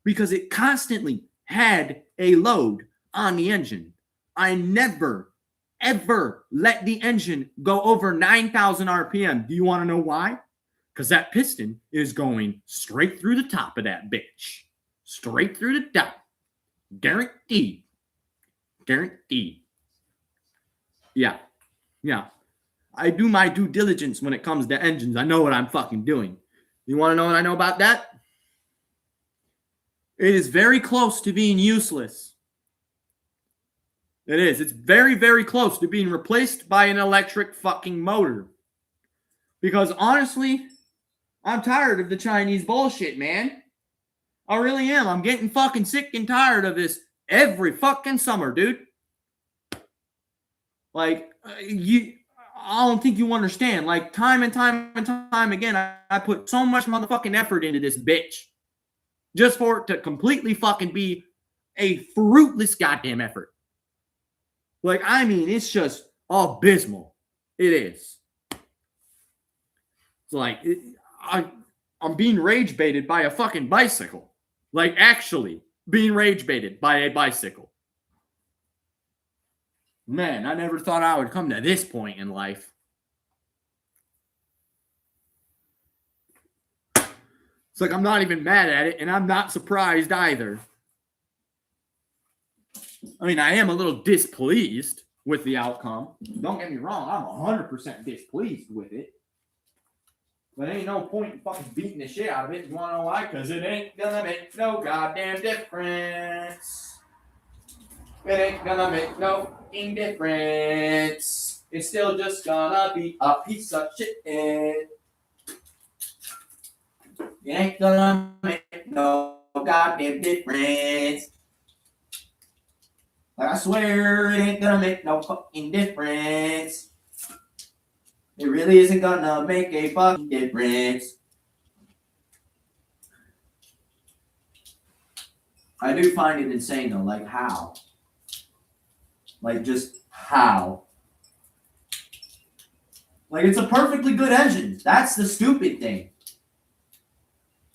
Because it constantly had a load on the engine. I never, ever let the engine go over 9,000 RPM. Do you want to know why? Because that piston is going straight through the top of that bitch. Straight through the top. Guaranteed. Guaranteed. Yeah. I do my due diligence when it comes to engines. I know what I'm fucking doing. You want to know what I know about that? It is very close to being useless. It is. It's very, very close to being replaced by an electric fucking motor. Because honestly, I'm tired of the Chinese bullshit, man. I really am. I'm getting fucking sick and tired of this every fucking summer, dude. Like, I don't think you understand. Like, time and time again, I put so much motherfucking effort into this bitch. Just for it to completely fucking be a fruitless goddamn effort. Like, I mean, it's just abysmal. It is. It's like, I'm being rage baited by a fucking bicycle. Like, actually being rage baited by a bicycle. Man, I never thought I would come to this point in life. It's like I'm not even mad at it, and I'm not surprised either. I mean, I am a little displeased with the outcome. Don't get me wrong, I'm 100% displeased with it. But ain't no point in fucking beating the shit out of it. You wanna know why? Because it ain't gonna make no goddamn difference. It ain't gonna make no fucking difference. It's still just gonna be a piece of shit. It ain't gonna make no goddamn difference. Like, I swear it ain't gonna make no fucking difference. It really isn't gonna make a fucking difference. I do find it insane though, like how? Like just how? Like it's a perfectly good engine. That's the stupid thing.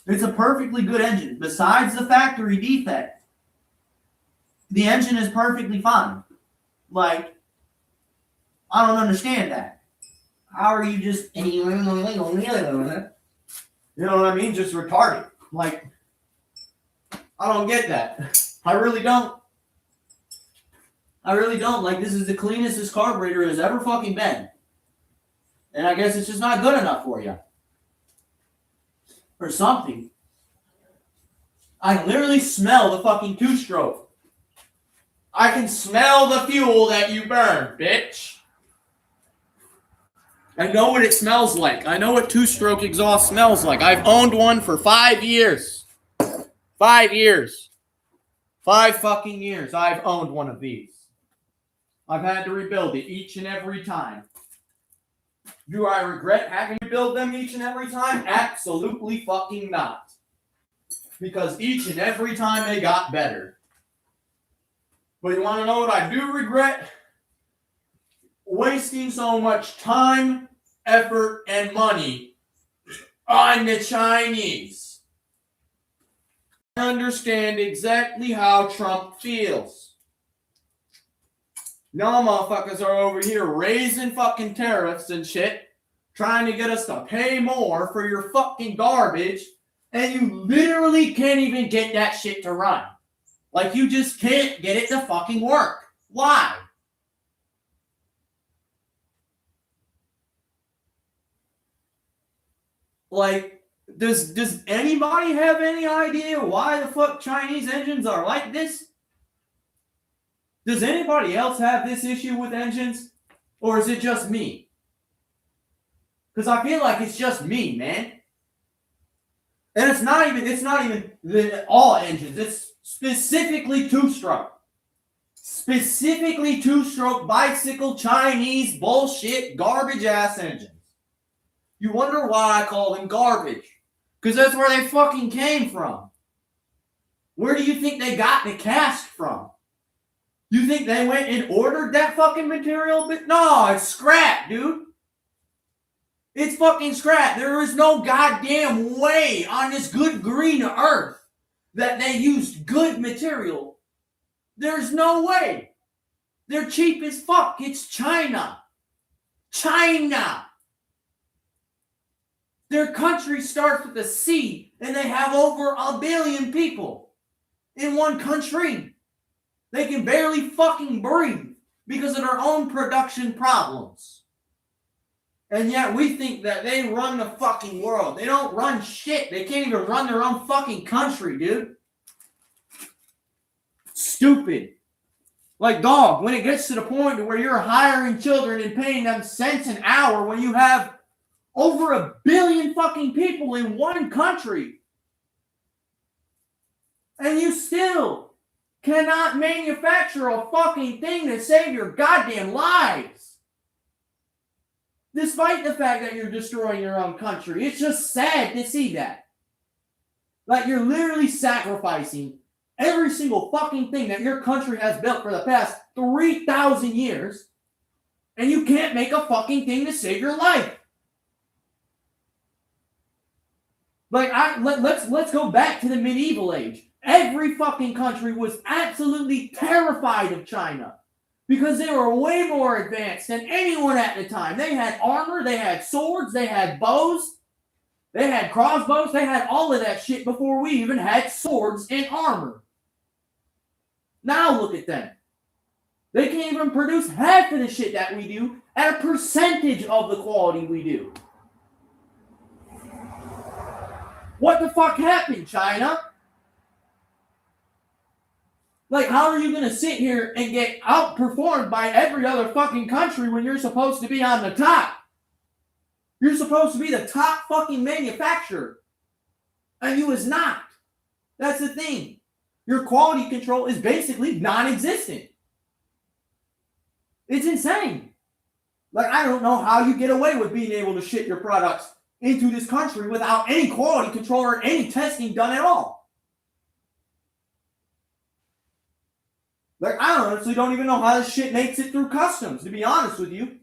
It's a perfectly good engine. Besides the factory defect, the engine is perfectly fine. Like, I don't understand that. How are you just, you know what I mean? Just retarded. Like, I don't get that. I really don't. I really don't. Like, this is the cleanest this carburetor has ever fucking been. And I guess it's just not good enough for you. Or something. I can literally smell the fucking two-stroke. I can smell the fuel that you burn, bitch. I know what it smells like. I know what two-stroke exhaust smells like. I've owned one for 5 years. 5 years. 5 fucking years I've owned one of these. I've had to rebuild it each and every time. Do I regret having to build them each and every time? Absolutely fucking not. Because each and every time they got better. But you want to know what I do regret? Wasting so much time, effort, and money on the Chinese. I understand exactly how Trump feels. Y'all motherfuckers are over here raising fucking tariffs and shit, trying to get us to pay more for your fucking garbage, and you literally can't even get that shit to run. Like, you just can't get it to fucking work. Why? Like, does anybody have any idea why the fuck Chinese engines are like this? Does anybody else have this issue with engines? Or is it just me? Because I feel like it's just me, man. And it's not even all engines. It's specifically two-stroke. Specifically two-stroke bicycle Chinese bullshit garbage ass engines. You wonder why I call them garbage. Because that's where they fucking came from. Where do you think they got the cast from? You think they went and ordered that fucking material? But no, it's scrap, dude. It's fucking scrap. There is no goddamn way on this good green earth that they used good material. There's no way. They're cheap as fuck. It's China. China. Their country starts with a C, and they have over 1 billion people in one country. They can barely fucking breathe because of their own production problems. And yet we think that they run the fucking world. They don't run shit. They can't even run their own fucking country, dude. Stupid. Like, dog, when it gets to the point where you're hiring children and paying them cents an hour when you have over 1 billion fucking people in one country, and you still cannot manufacture a fucking thing to save your goddamn lives. Despite the fact that you're destroying your own country. It's just sad to see that. Like, you're literally sacrificing every single fucking thing that your country has built for the past 3,000 years, and you can't make a fucking thing to save your life. Let's go back to the medieval age. Every fucking country was absolutely terrified of China because they were way more advanced than anyone at the time. They had armor, they had swords, they had bows, they had crossbows, they had all of that shit before we even had swords and armor. Now look at them. They can't even produce half of the shit that we do at a percentage of the quality we do. What the fuck happened, China? Like, how are you going to sit here and get outperformed by every other fucking country when you're supposed to be on the top? You're supposed to be the top fucking manufacturer. And you is not. That's the thing. Your quality control is basically non-existent. It's insane. Like, I don't know how you get away with being able to ship your products into this country without any quality control or any testing done at all. Like, I honestly don't even know how this shit makes it through customs, to be honest with you.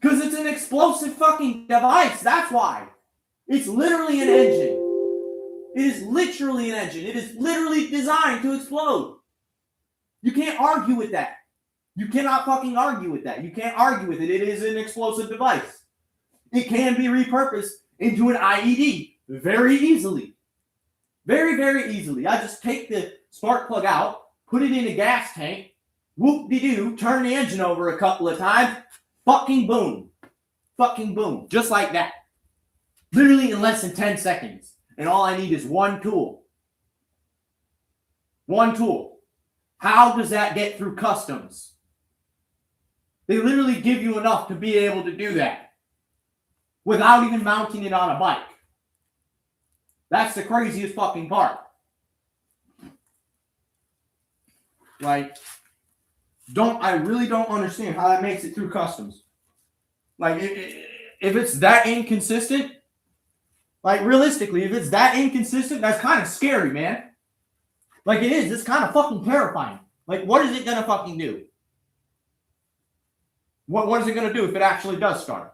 Because it's an explosive fucking device, that's why. It's literally an engine. It is literally an engine. It is literally designed to explode. You can't argue with that. You cannot fucking argue with that. You can't argue with it. It is an explosive device. It can be repurposed into an IED very easily. Very, very easily. I just take the spark plug out, put it in a gas tank, whoop-de-doo, turn the engine over a couple of times, fucking boom. Fucking boom. Just like that. Literally in less than 10 seconds. And all I need is one tool. One tool. How does that get through customs? They literally give you enough to be able to do that without even mounting it on a bike. That's the craziest fucking part. Like, I really don't understand how that makes it through customs. Like, if it's that inconsistent, like, realistically, if it's that inconsistent, that's kind of scary, man. Like, it is. It's kind of fucking terrifying. Like, what is it going to fucking do? What is it going to do if it actually does start?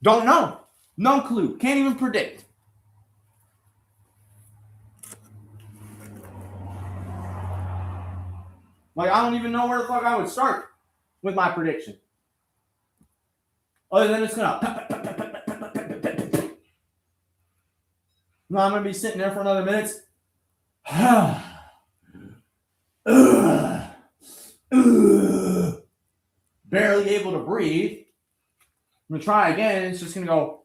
Don't know. No clue. Can't even predict. Like, I don't even know where the fuck I would start with my prediction. Other than it's going to... No, I'm going to be sitting there for another minute. Barely able to breathe. I'm going to try again. It's just going to go.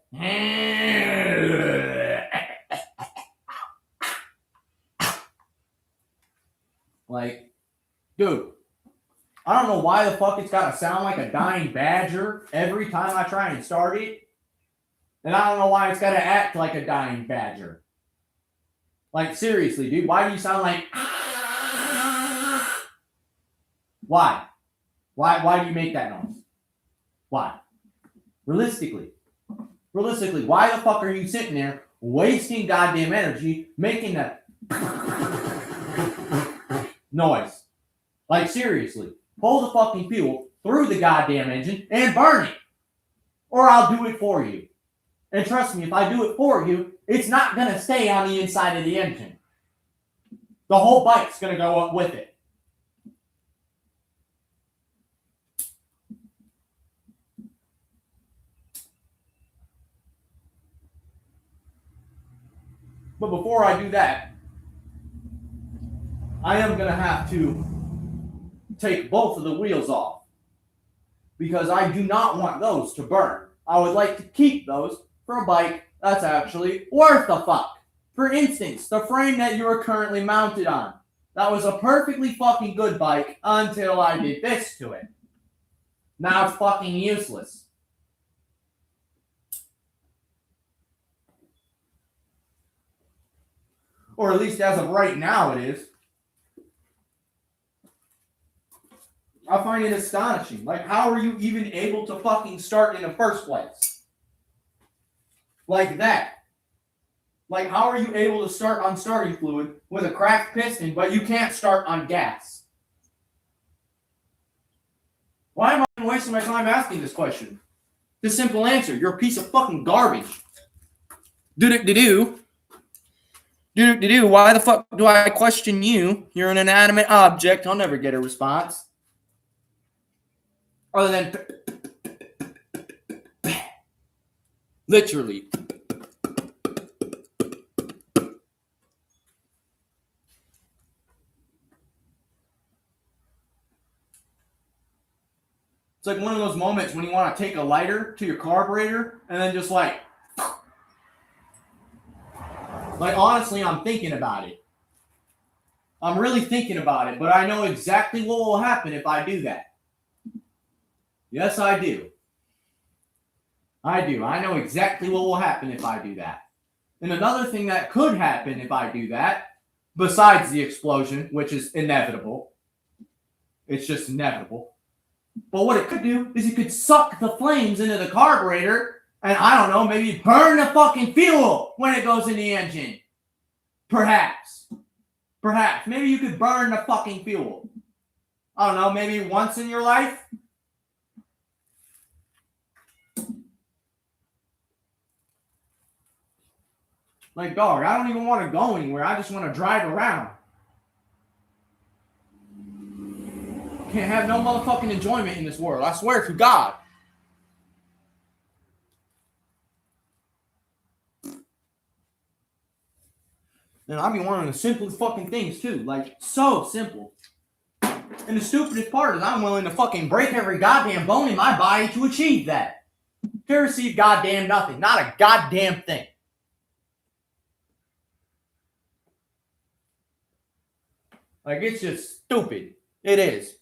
Like, dude, I don't know why the fuck it's got to sound like a dying badger every time I try and start it. And I don't know why it's got to act like a dying badger. Like, seriously, dude, why do you sound like... Why? Why do you make that noise? Why? Realistically, why the fuck are you sitting there wasting goddamn energy making that noise? Like, seriously, pull the fucking fuel through the goddamn engine and burn it. Or I'll do it for you. And trust me, if I do it for you, it's not going to stay on the inside of the engine. The whole bike's going to go up with it. But before I do that, I am going to have to take both of the wheels off. Because I do not want those to burn. I would like to keep those for a bike that's actually worth the fuck. For instance, the frame that you are currently mounted on. That was a perfectly fucking good bike until I did this to it. Now it's fucking useless. Or at least as of right now it is. I find it astonishing. Like, how are you even able to fucking start in the first place? Like that. Like, how are you able to start on starting fluid with a cracked piston, but you can't start on gas? Why am I wasting my time asking this question? The simple answer. You're a piece of fucking garbage. Do-do-do-do. Do-do-do-do. Why the fuck do I question you? You're an inanimate object. I'll never get a response. Other than literally. It's like one of those moments when you want to take a lighter to your carburetor and then just like honestly, I'm thinking about it. I'm really thinking about it, but I know exactly what will happen if I do that. Yes, I do. I do. I know exactly what will happen if I do that. And another thing that could happen if I do that, besides the explosion, which is inevitable, it's just inevitable. But what it could do is it could suck the flames into the carburetor and I don't know, maybe burn the fucking fuel when it goes in the engine. Perhaps. Perhaps. Maybe you could burn the fucking fuel. I don't know, maybe once in your life. Like, dog, I don't even want to go anywhere. I just want to drive around. Can't have no motherfucking enjoyment in this world. I swear to God. And I be wanting the simplest fucking things too. Like, so simple. And the stupidest part is I'm willing to fucking break every goddamn bone in my body to achieve that. To receive goddamn nothing. Not a goddamn thing. Like, it's just stupid. It is.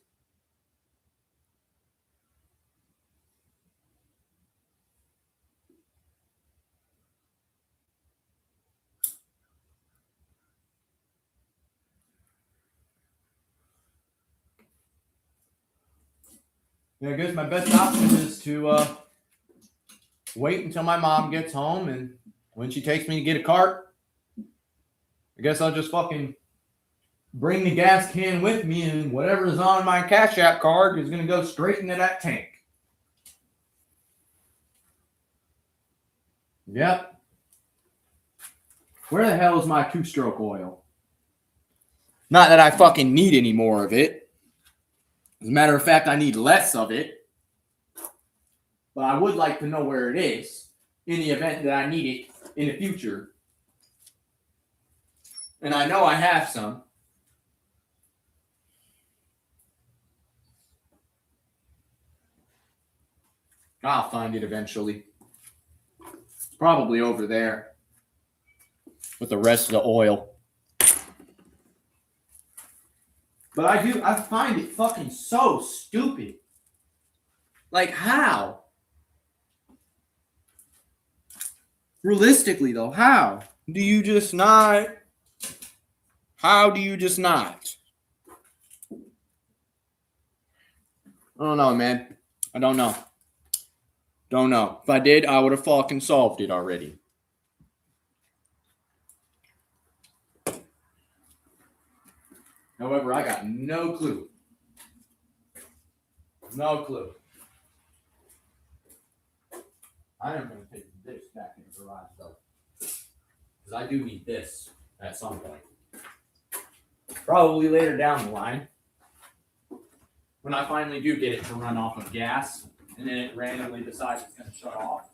Yeah, I guess my best option is to wait until my mom gets home, and when she takes me to get a cart, I guess I'll just fucking bring the gas can with me, and whatever's on my Cash App card is going to go straight into that tank. Yep. Where the hell is my two-stroke oil? Not that I fucking need any more of it. As a matter of fact, I need less of it. But I would like to know where it is in the event that I need it in the future. And I know I have some. I'll find it eventually. It's probably over there with the rest of the oil. But I find it fucking so stupid. Like, how? Realistically, though, how? Do you just not? How do you just not? I don't know, man. I don't know. Don't know. If I did, I would have fucking solved it already. However, I got no clue. No clue. I am going to take this back in the garage, though. Because I do need this at some point. Probably later down the line. When I finally do get it to run off of gas, and then it randomly decides it's going to shut off.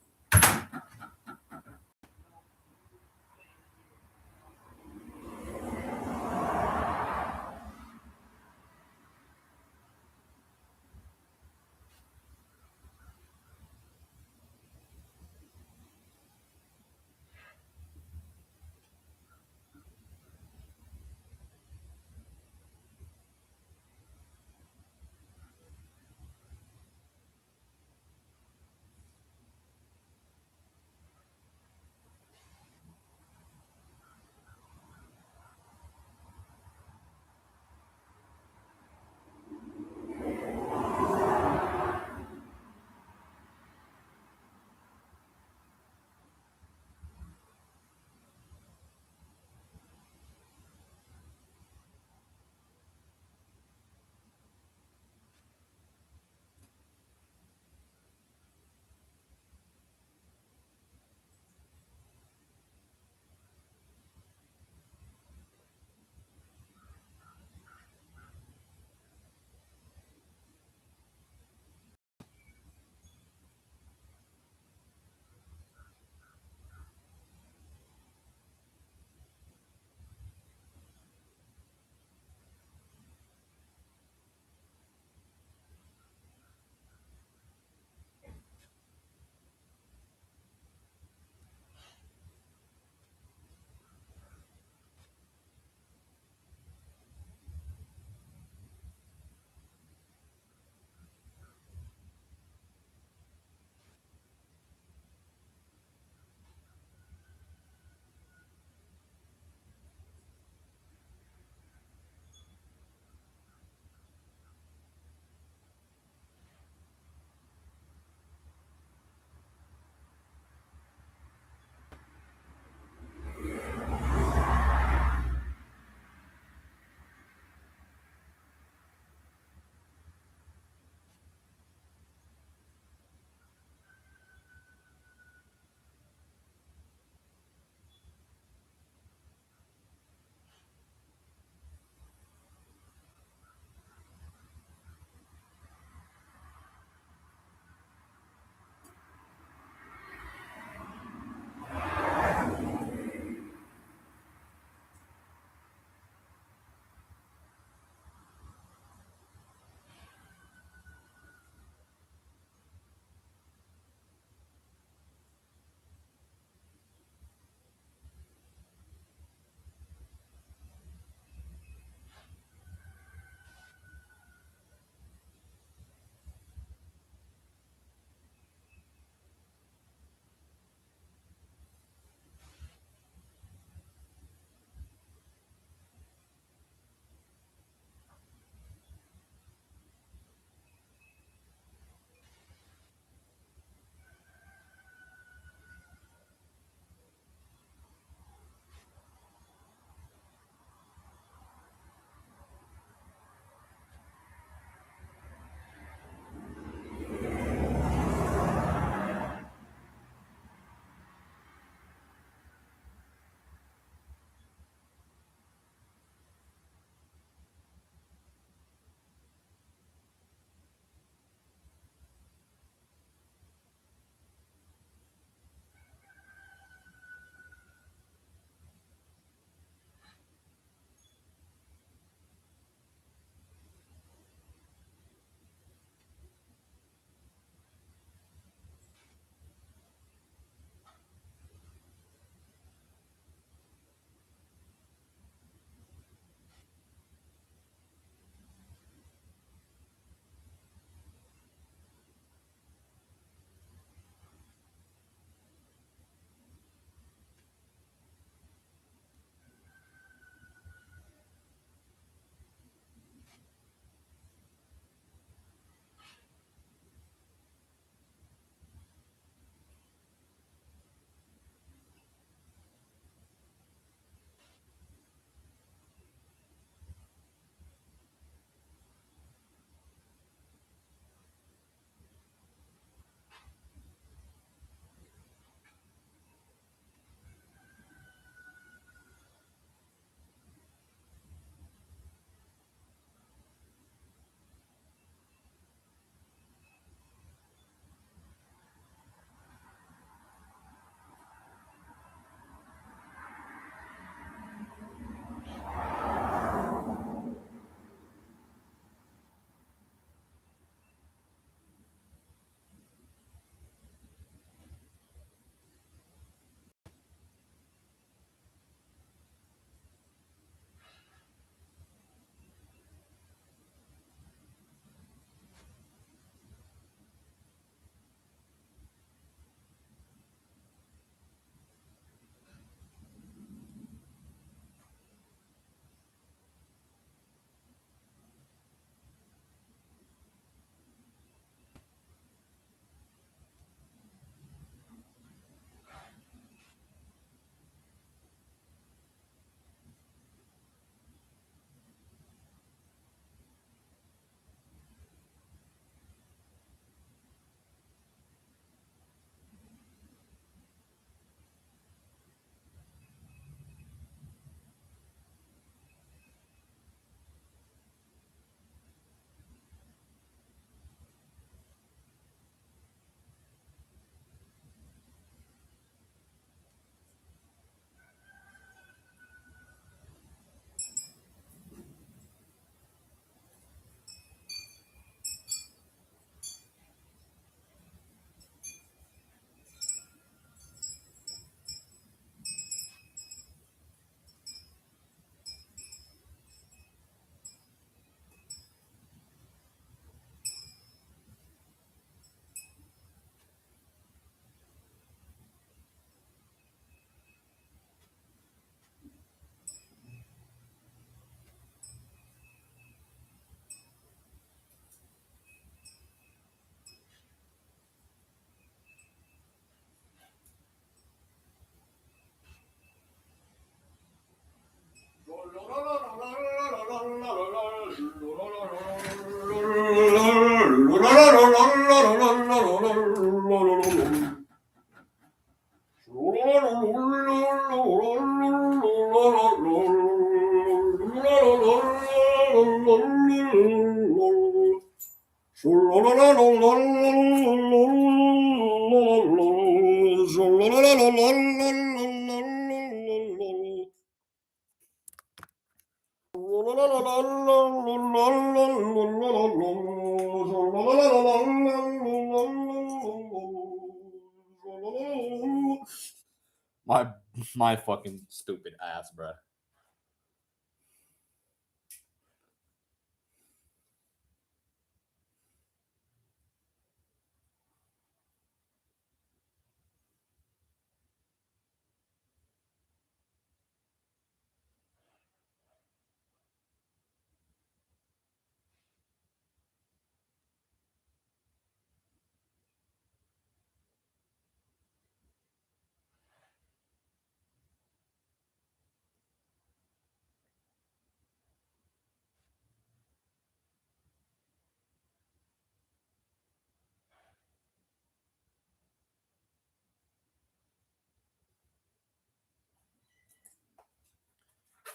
My fucking stupid ass, bro.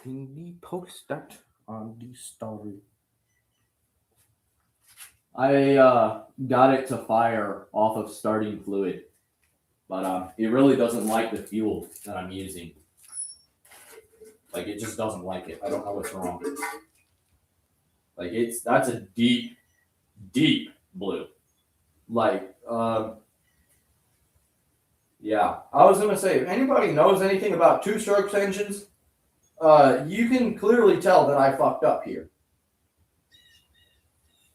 Can we post that on the story? I got it to fire off of starting fluid, but it really doesn't like the fuel that I'm using. Like, it just doesn't like it. I don't know what's wrong. Like, that's a deep, deep blue. Like, yeah. I was gonna say, if anybody knows anything about two-stroke engines, you can clearly tell that I fucked up here.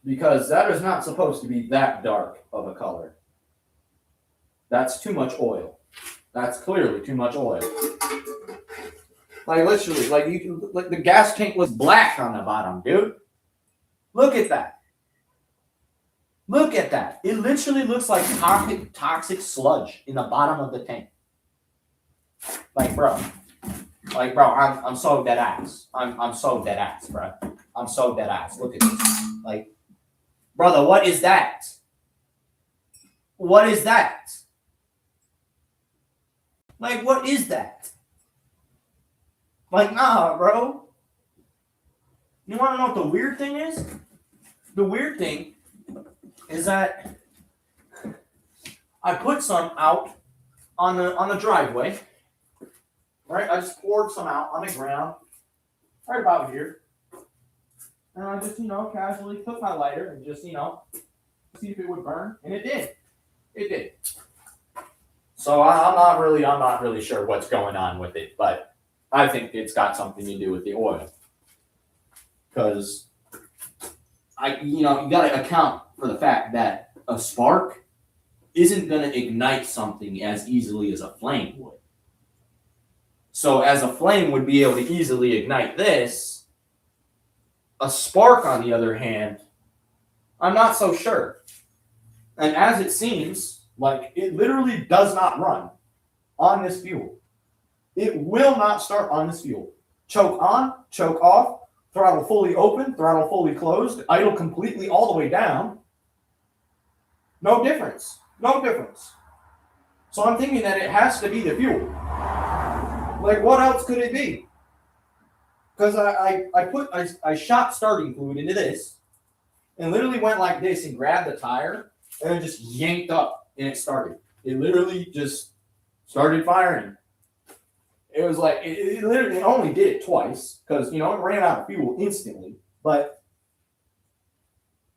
Because that is not supposed to be that dark of a color. That's too much oil. That's clearly too much oil. Like, literally, like, you can, like, the gas tank was black on the bottom, dude. Look at that. Look at that. It literally looks like toxic sludge in the bottom of the tank. Like, bro. Like, bro, I'm so dead ass. I'm so dead ass, bro. I'm so dead ass. Look at this. Like, brother, what is that? What is that? Like, what is that? Like, nah, bro. You want to know what the weird thing is? The weird thing is that I put some out on the driveway. Right? I just poured some out on the ground, right about here. And I just, casually took my lighter and just, see if it would burn. And it did. It did. So I'm not really sure what's going on with it, but I think it's got something to do with the oil. Because you got to account for the fact that a spark isn't going to ignite something as easily as a flame would. So as a flame would be able to easily ignite this, a spark, on the other hand, I'm not so sure. And as it seems, like, it literally does not run on this fuel. It will not start on this fuel. Choke on, choke off, throttle fully open, throttle fully closed, idle completely all the way down. No difference. No difference. So I'm thinking that it has to be the fuel. Like, what else could it be? Because I shot starting fluid into this and literally went like this and grabbed the tire and then just yanked up and it started. It literally just started firing. It was like, it literally only did it twice because, it ran out of fuel instantly. But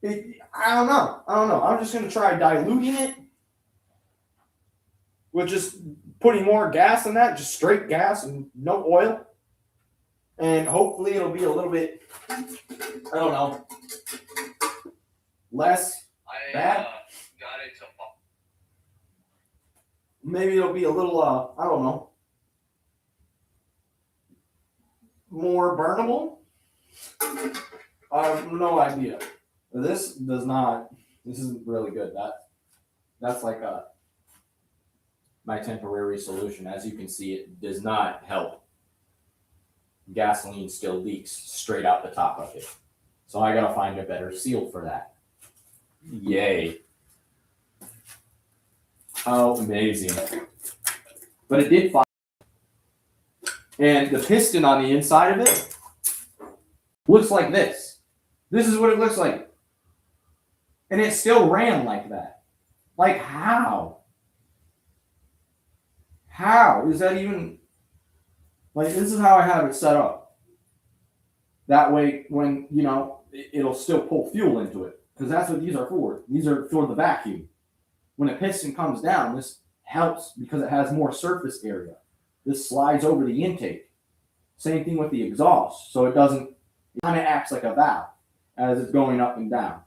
I don't know. I'm just going to try diluting it with just putting more gas in that, just straight gas and no oil. And hopefully it'll be a little bit, I don't know, less bad. Maybe it'll be a little, I don't know, more burnable. I have no idea. This isn't really good. That's like my temporary solution. As you can see, it does not help. Gasoline still leaks straight out the top of it. So I gotta find a better seal for that. Yay. How amazing. But it did fire. And the piston on the inside of it looks like this. This is what it looks like. And it still ran like that. Like, how? How is that even? Like, this is how I have it set up. That way, when, you know, it'll still pull fuel into it. Because that's what these are for. These are for the vacuum. When a piston comes down, this helps because it has more surface area. This slides over the intake. Same thing with the exhaust. So it doesn't, it kind of acts like a valve as it's going up and down.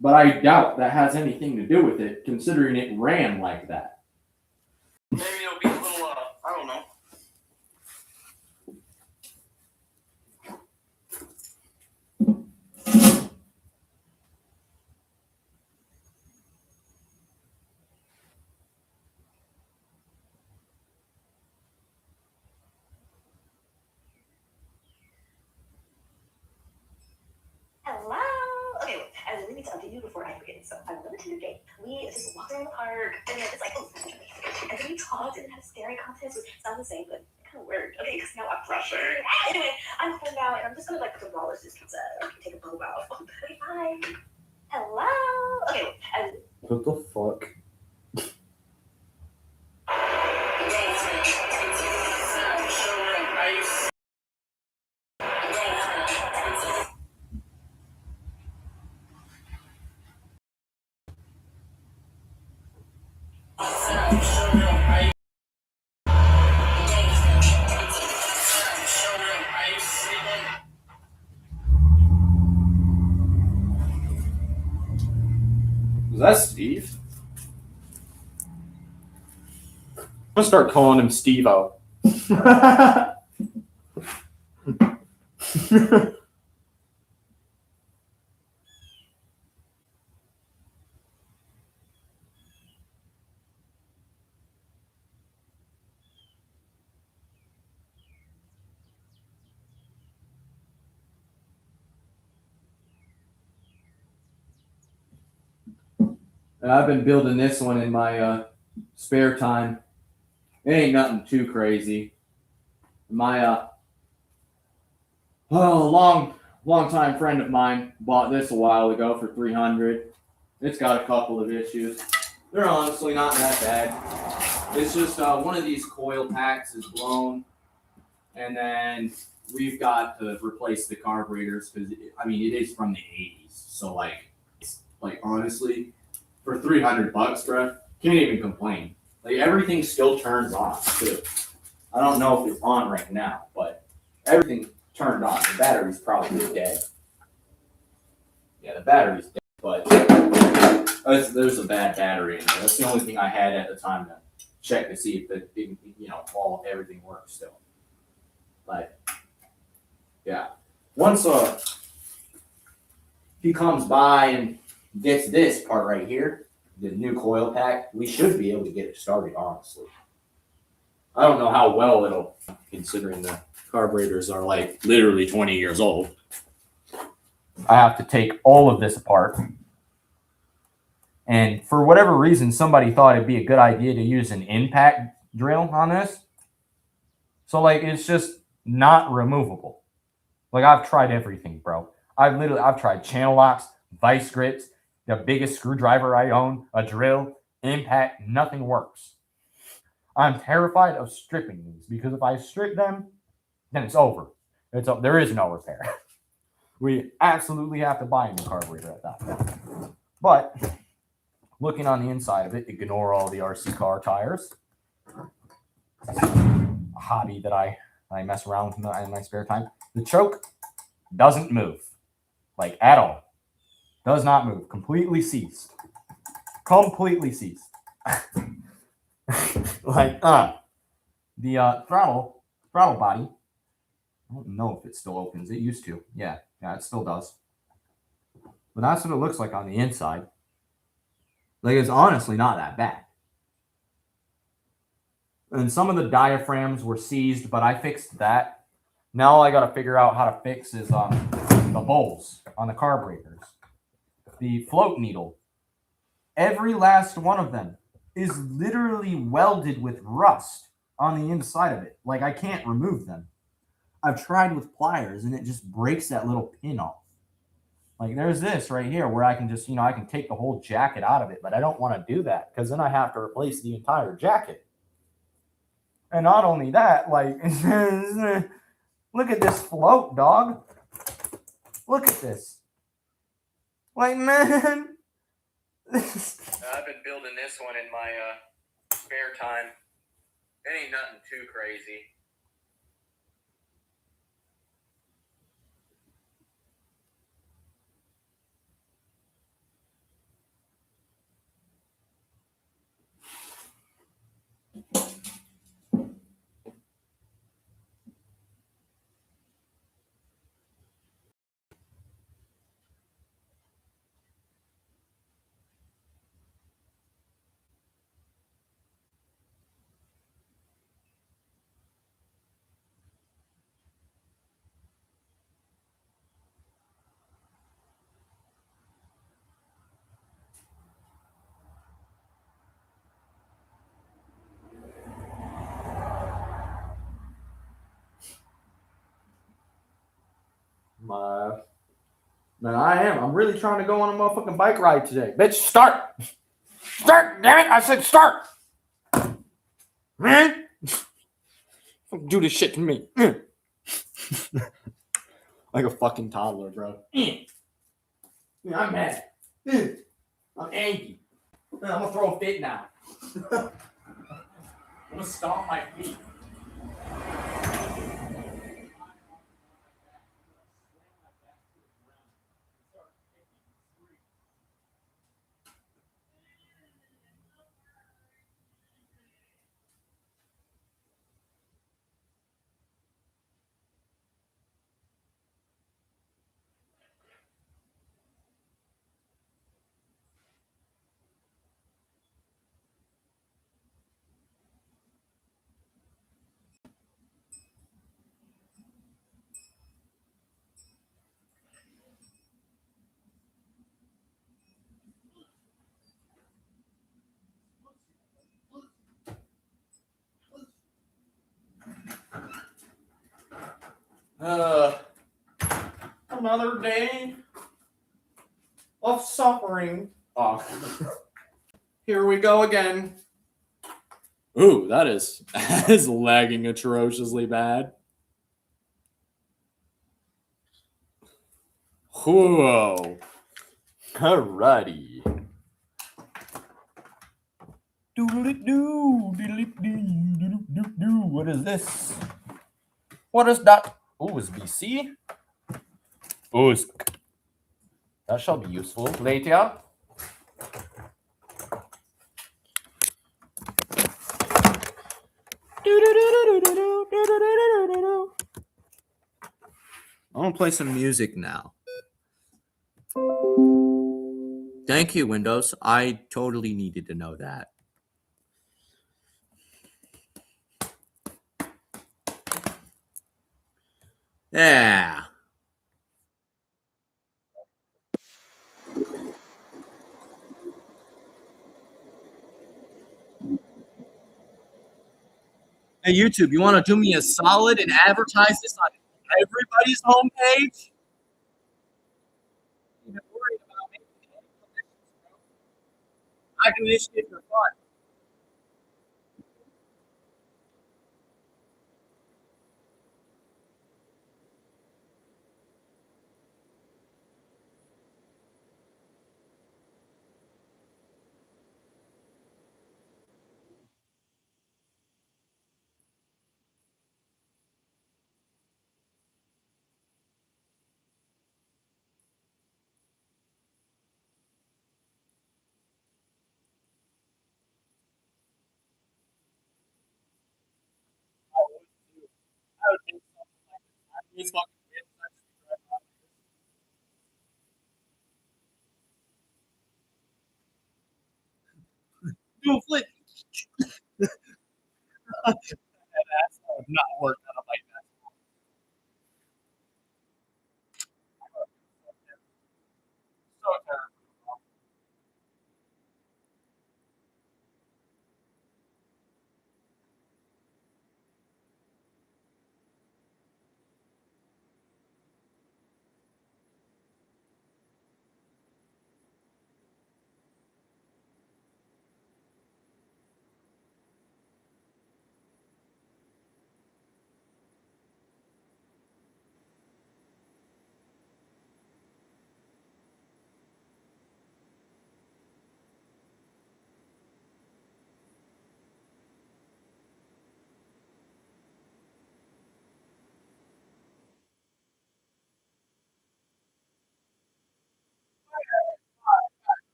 But I doubt that has anything to do with it, considering it ran like that. Maybe it'll be a little, I don't know. Hello. Okay, wait. I really need to update you before I forget. So I went on the Tinder date. We just walked around the park, and then it's like, oh, and then we talked and had a staring contest, which sounds the same, but it kind of weird. Okay, because now I'm pressured. Anyway, I'm home now, and I'm just gonna like put the rollers just pizza. I can take a bow out. Okay, bye. Hello. Okay, wait. What the fuck? Is that Steve? I'm gonna start calling him Steve-O. I've been building this one in my spare time. It ain't nothing too crazy. My long time friend of mine bought this a while ago for $300. It's got a couple of issues. They're honestly not that bad. It's just one of these coil packs is blown, and then we've got to replace the carburetors because I mean it is from the 80s. So like honestly, for $300, bruh, can't even complain. Like everything still turns on too. I don't know if it's on right now, but everything turned on. The battery's probably dead. Yeah, the battery's dead, but there's a bad battery in there. That's the only thing I had at the time to check to see if everything works still. But yeah, once he comes by and gets this part right here, the new coil pack, we should be able to get it started, honestly. I don't know how well it'll, considering the carburetors are like literally 20 years old. I have to take all of this apart. And for whatever reason, somebody thought it'd be a good idea to use an impact drill on this. So like, it's just not removable. Like I've tried everything, bro. I've tried channel locks, vice grips, the biggest screwdriver I own, a drill, impact, nothing works. I'm terrified of stripping these because if I strip them, then it's over. There is no repair. We absolutely have to buy a new carburetor at that point. But looking on the inside of it, ignore all the RC car tires. A hobby that I mess around with in my spare time. The choke doesn't move, like at all. Does not move. Completely ceased. Completely ceased. Like the throttle body. I don't know if it still opens. It used to. Yeah, it still does. But that's what it looks like on the inside. Like it's honestly not that bad. And some of the diaphragms were seized, but I fixed that. Now all I got to figure out how to fix is the bowls on the carburetors. The float needle. Every last one of them is literally welded with rust on the inside of it. Like I can't remove them. I've tried with pliers and it just breaks that little pin off. Like there's this right here where I can just, I can take the whole jacket out of it, but I don't want to do that because then I have to replace the entire jacket. And not only that, like, look at this float, dog. Look at this. Like, man. I've been building this one in my spare time. It ain't nothing too crazy. Man, I am. I'm really trying to go on a motherfucking bike ride today. Bitch, start. Start, damn it. I said start. Man. Do this shit to me. Like a fucking toddler, bro. I'm mad. I'm angry. I'm gonna throw a fit now. I'm gonna stomp my feet. Another day of suffering. Oh. Here we go again. Ooh, that is lagging atrociously bad. Whoa. Alrighty. What is this? What is that? Oh, it's BC. Oh, that shall be useful later. I'm gonna play some music now. Thank you, Windows. I totally needed to know that. Yeah. Hey, YouTube, you want to do me a solid and advertise this on everybody's homepage? Even worried about making any commissions, bro. I do this shit for fun. I would do something like this. I do this fucking shit. Do a flip. That's not work on a bike. So terrible.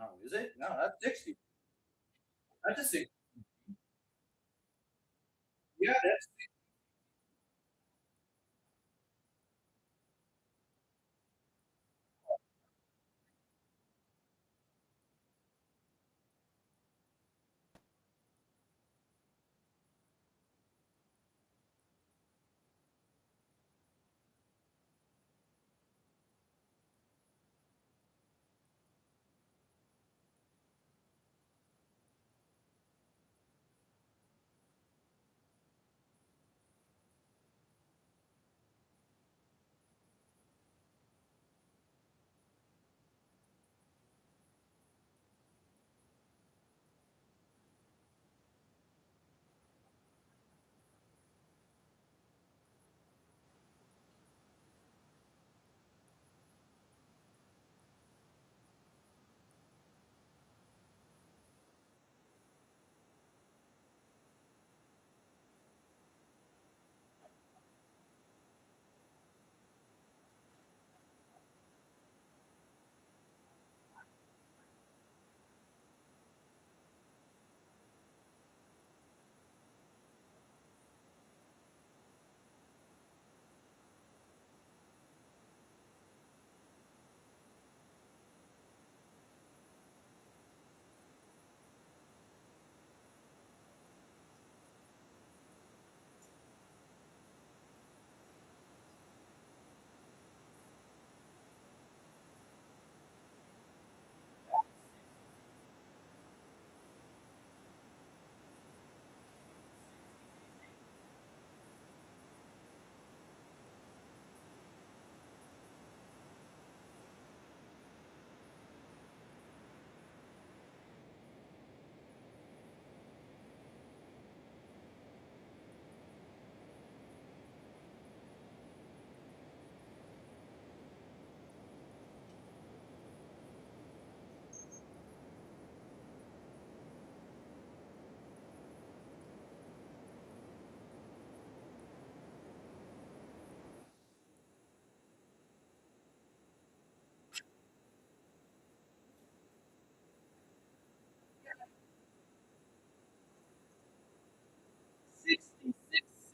No, is it? No, that's 60. That's a 60. Yeah, that's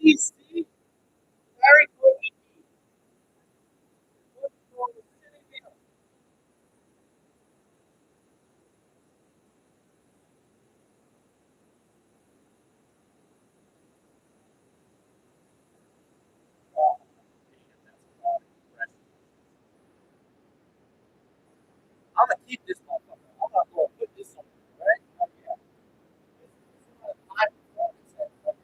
CC. Very good. I'm gonna keep this motherfucker. I'm not gonna put this on. Right?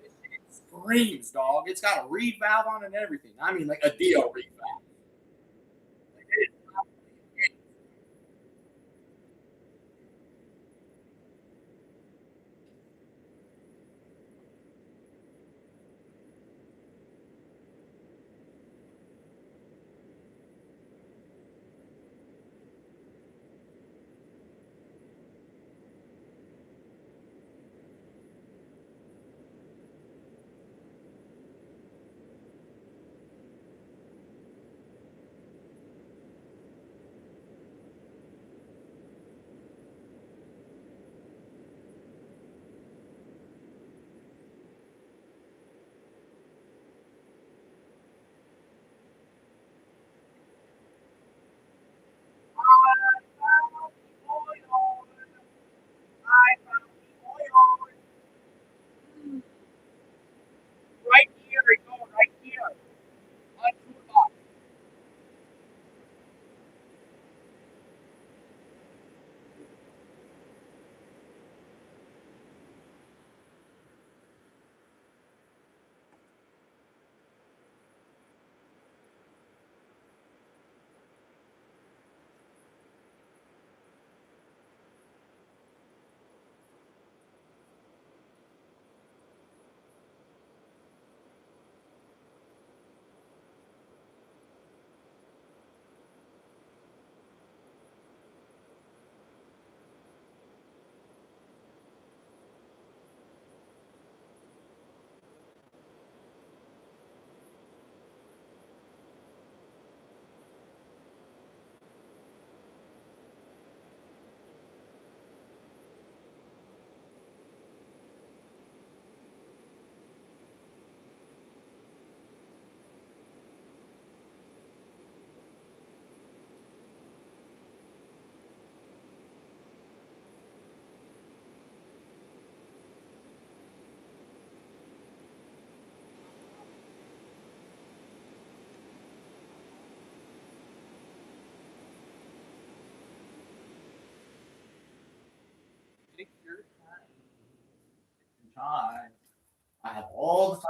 This shit screams, dog. It's got a reed valve on it and everything. I mean, like a Dio reed valve. Like, it is not- time. I have all the time.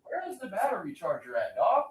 Where's the battery charger at, dog?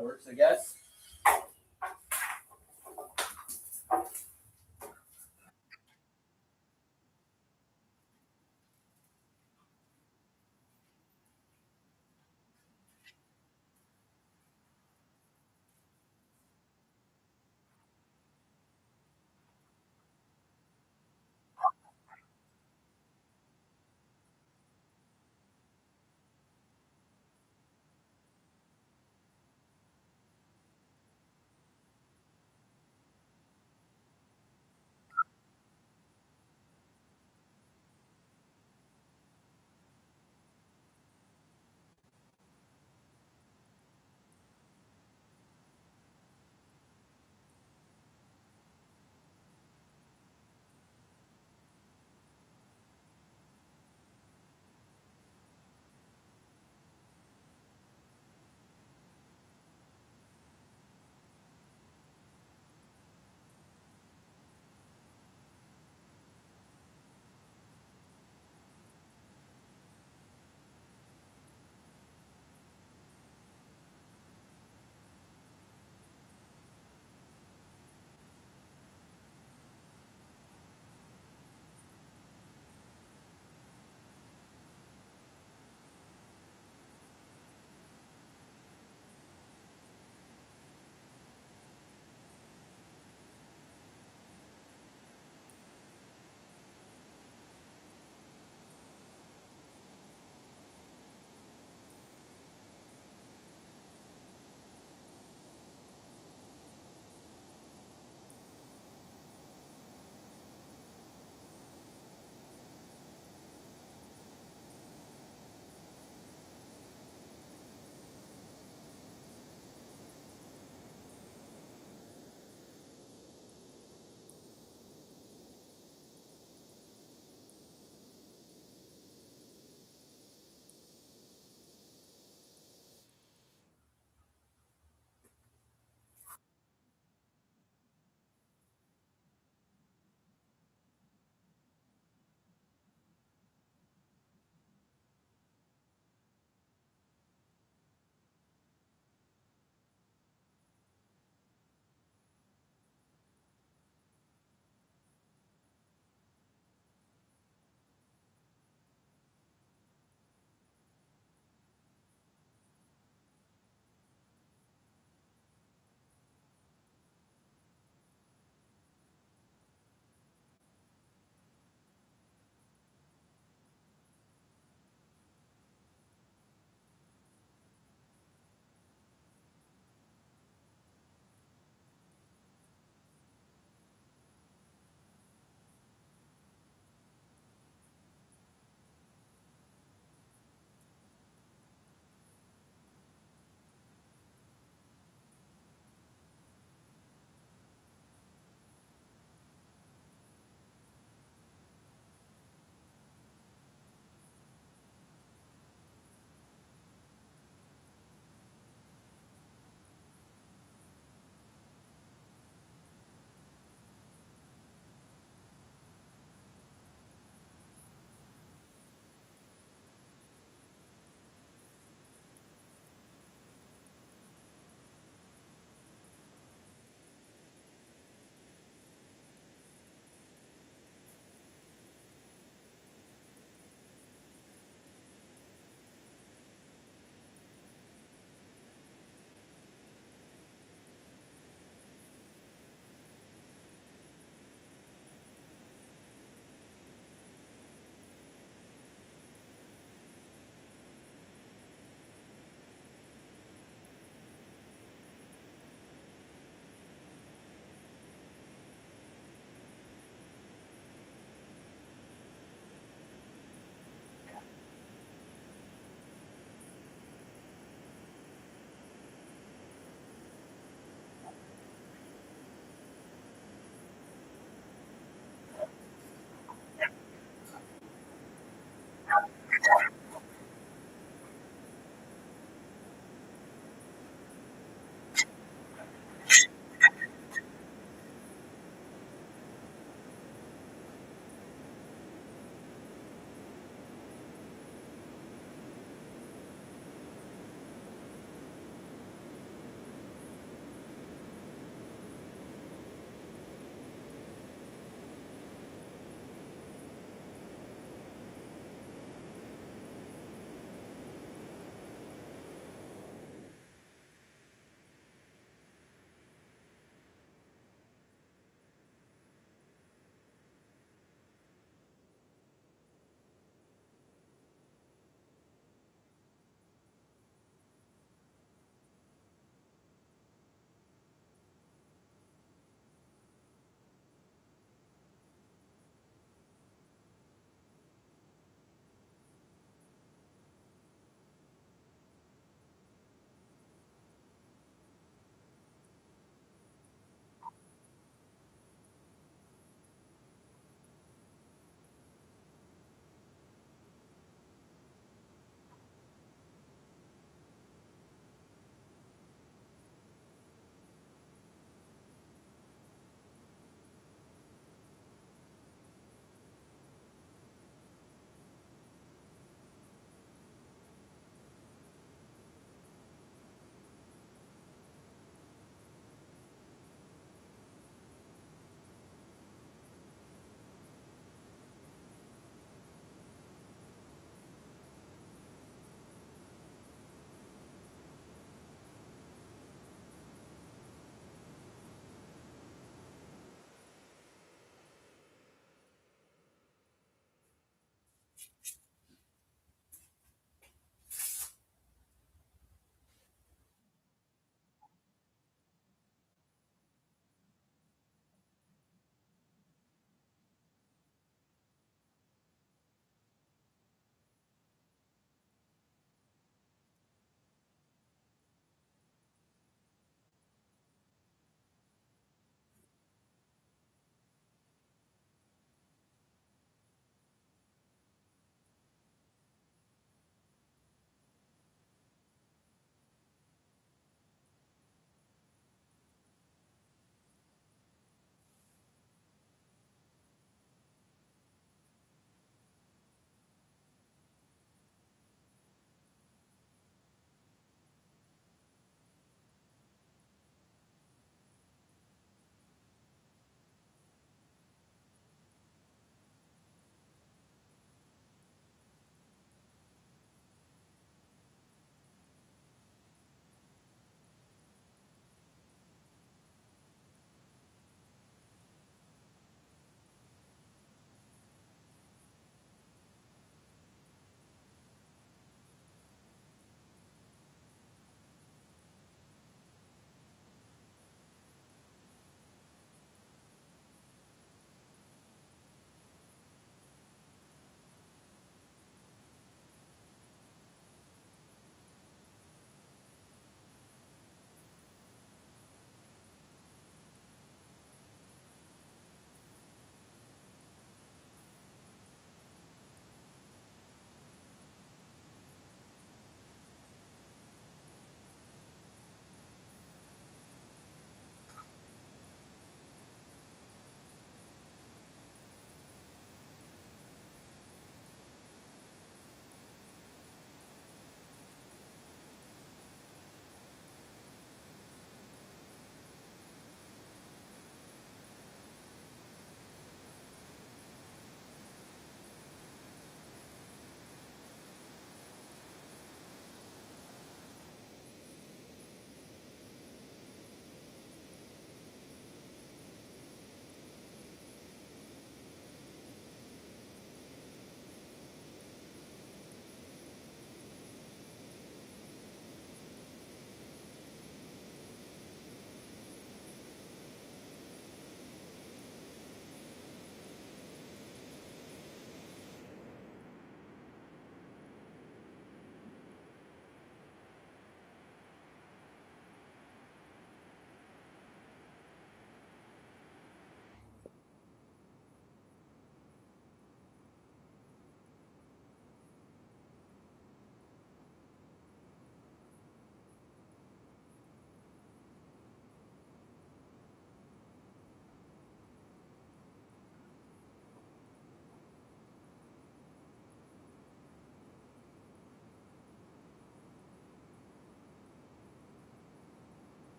it works, I guess.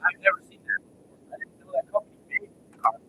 I've never seen that before. I didn't know that company made cards.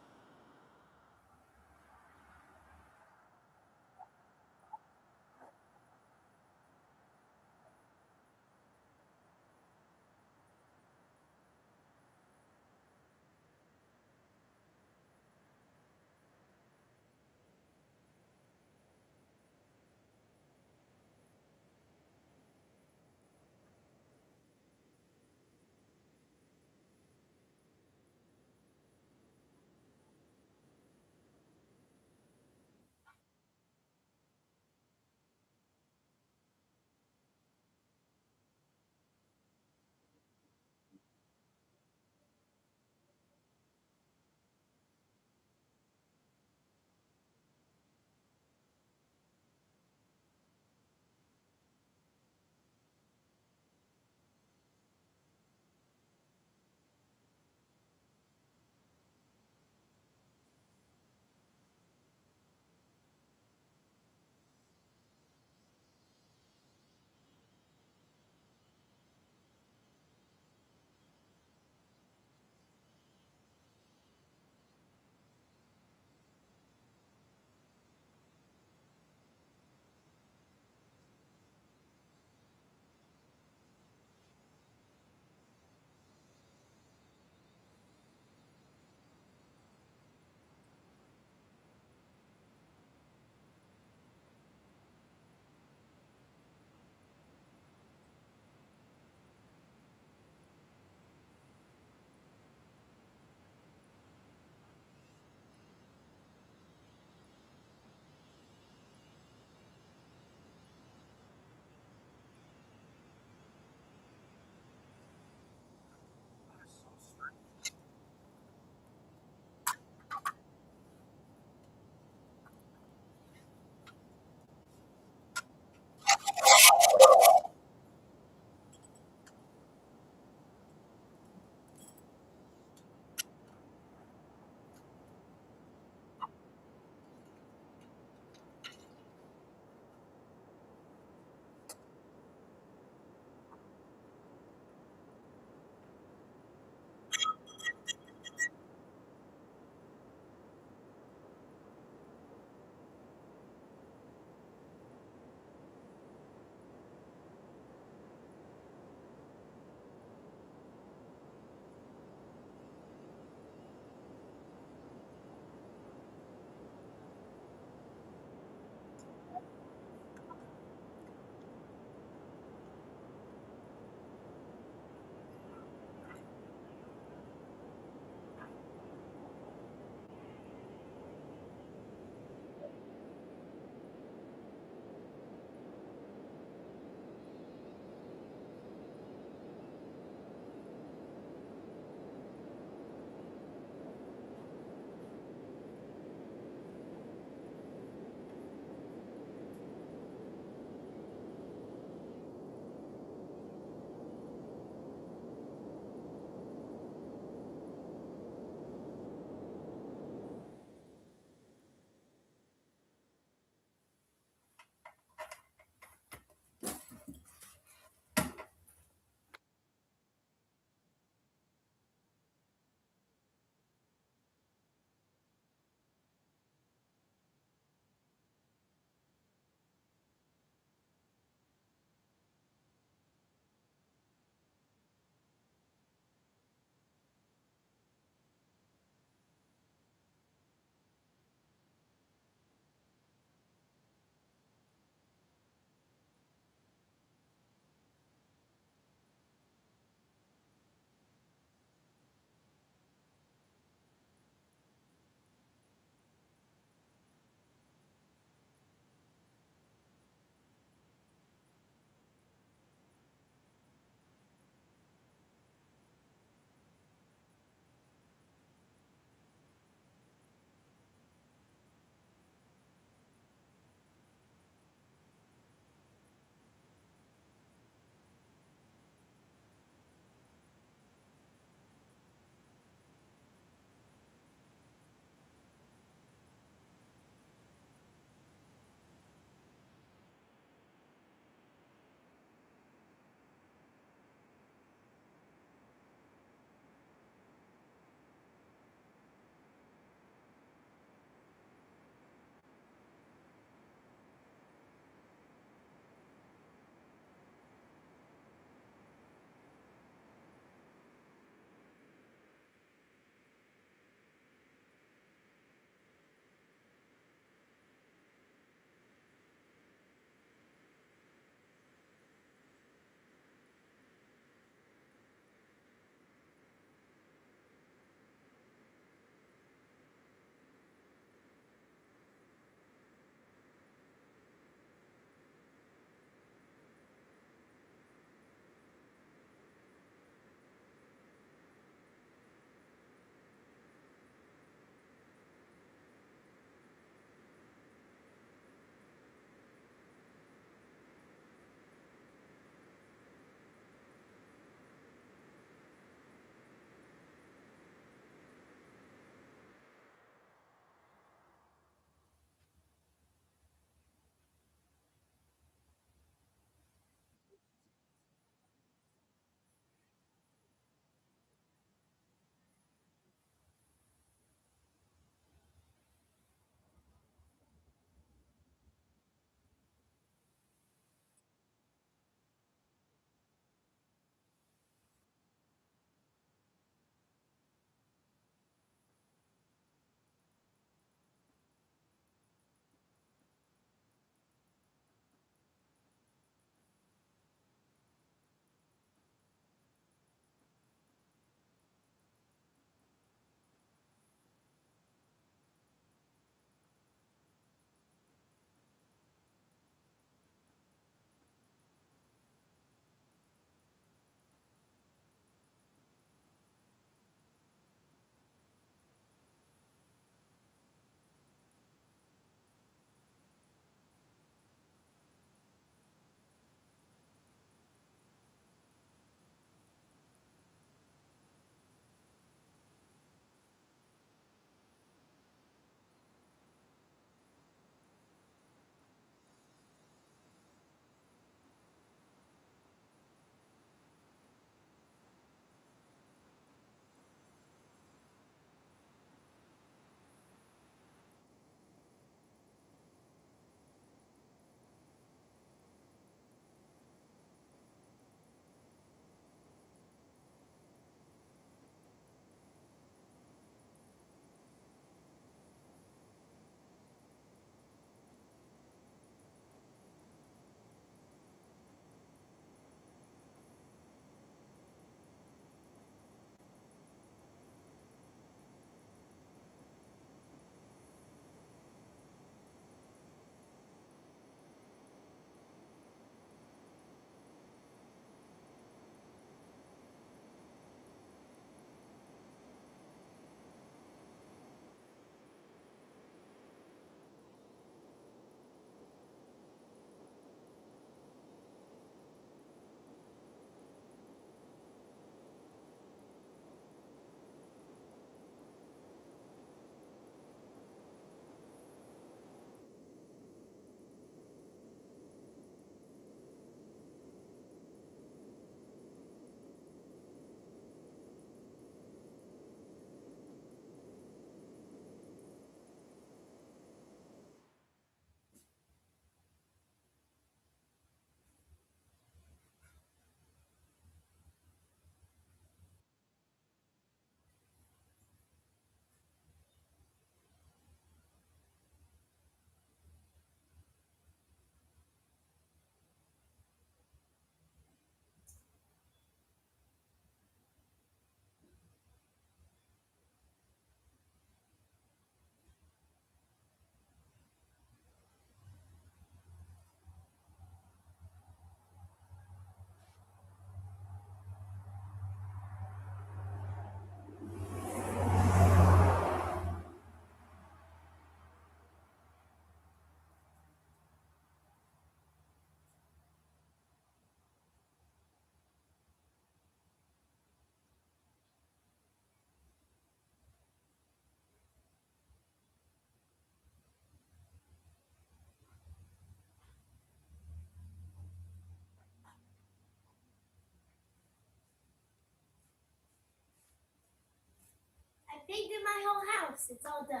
painted my whole house. It's all done.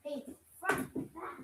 Painted front and back.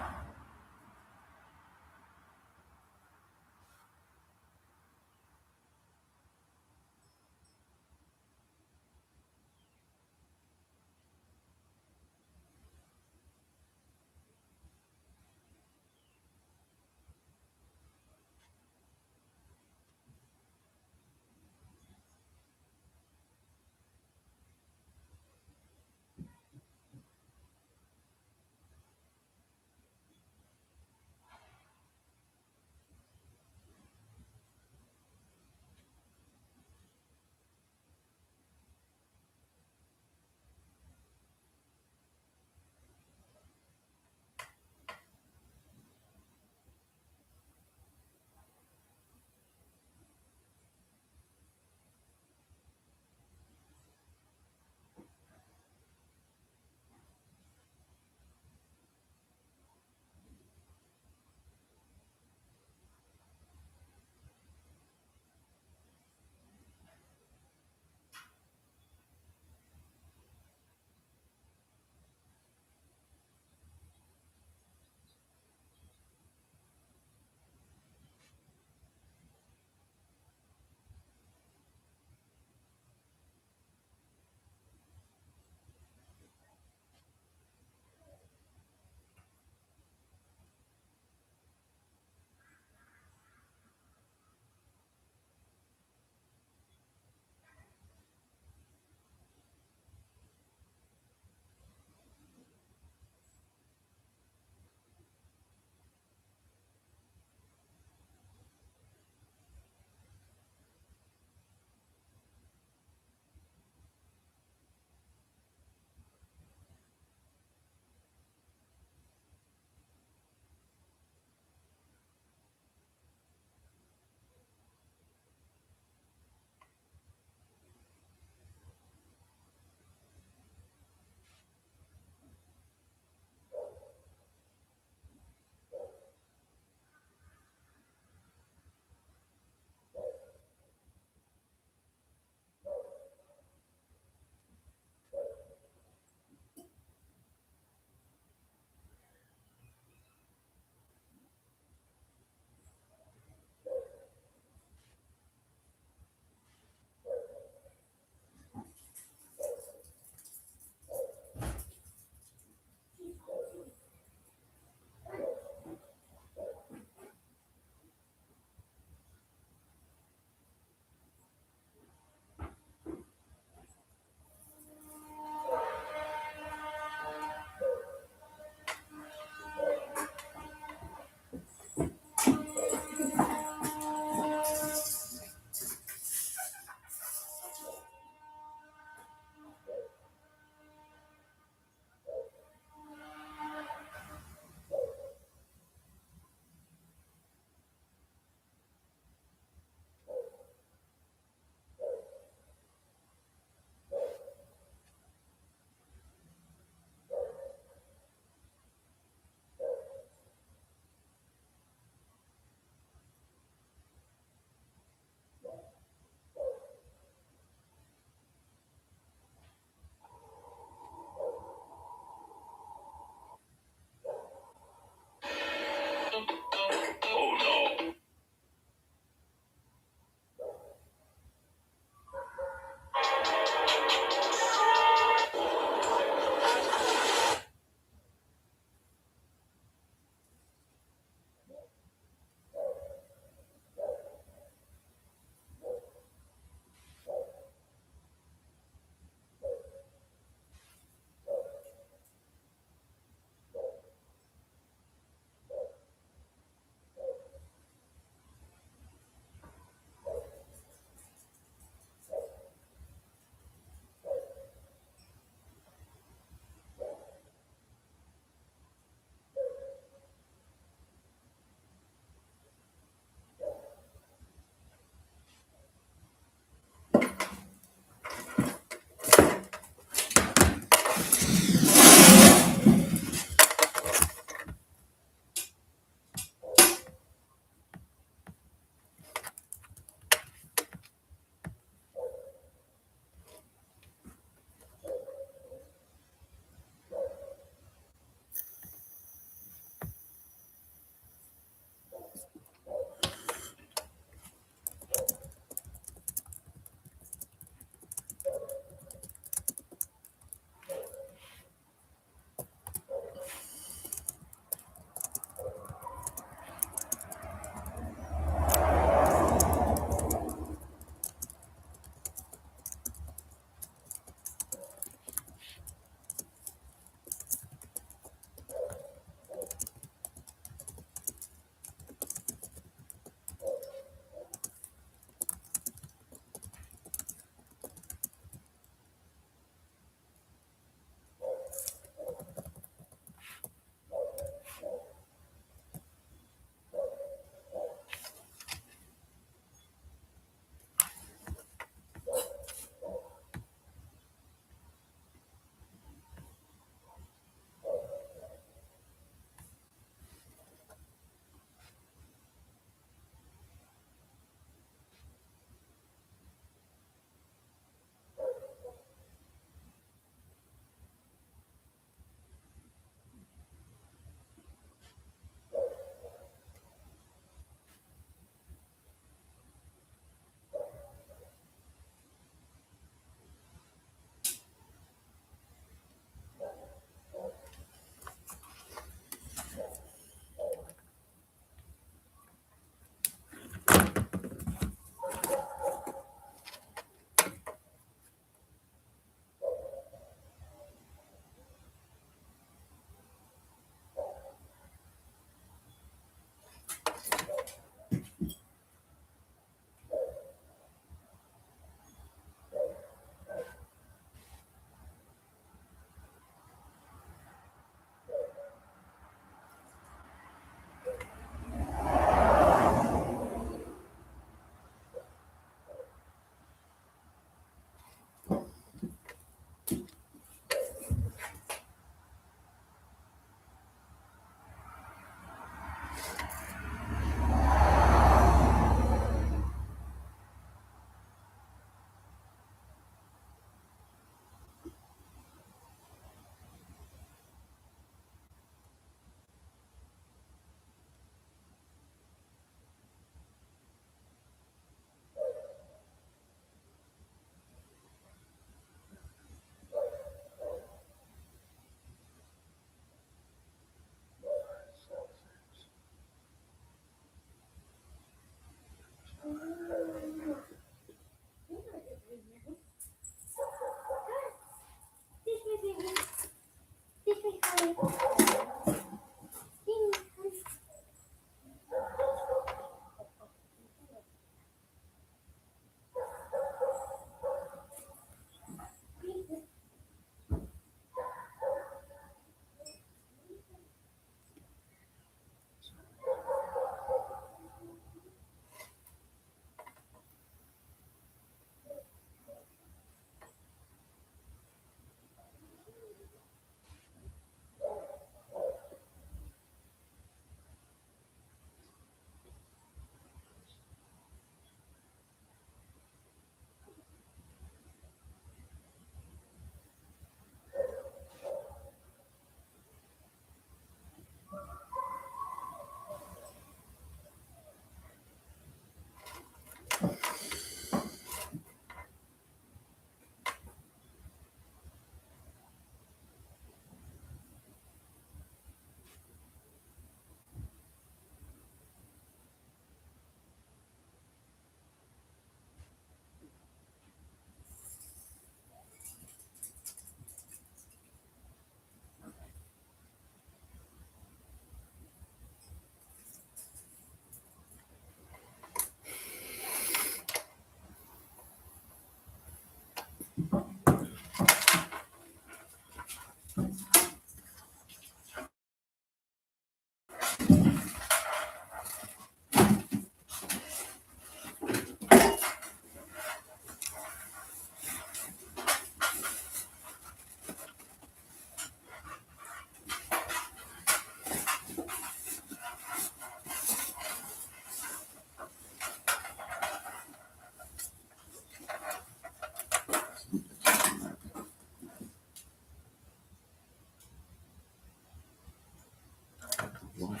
what?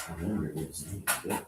I remember it was good.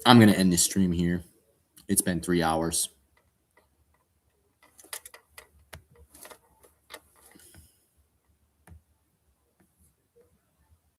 I'm going to end this stream here. It's been 3 hours.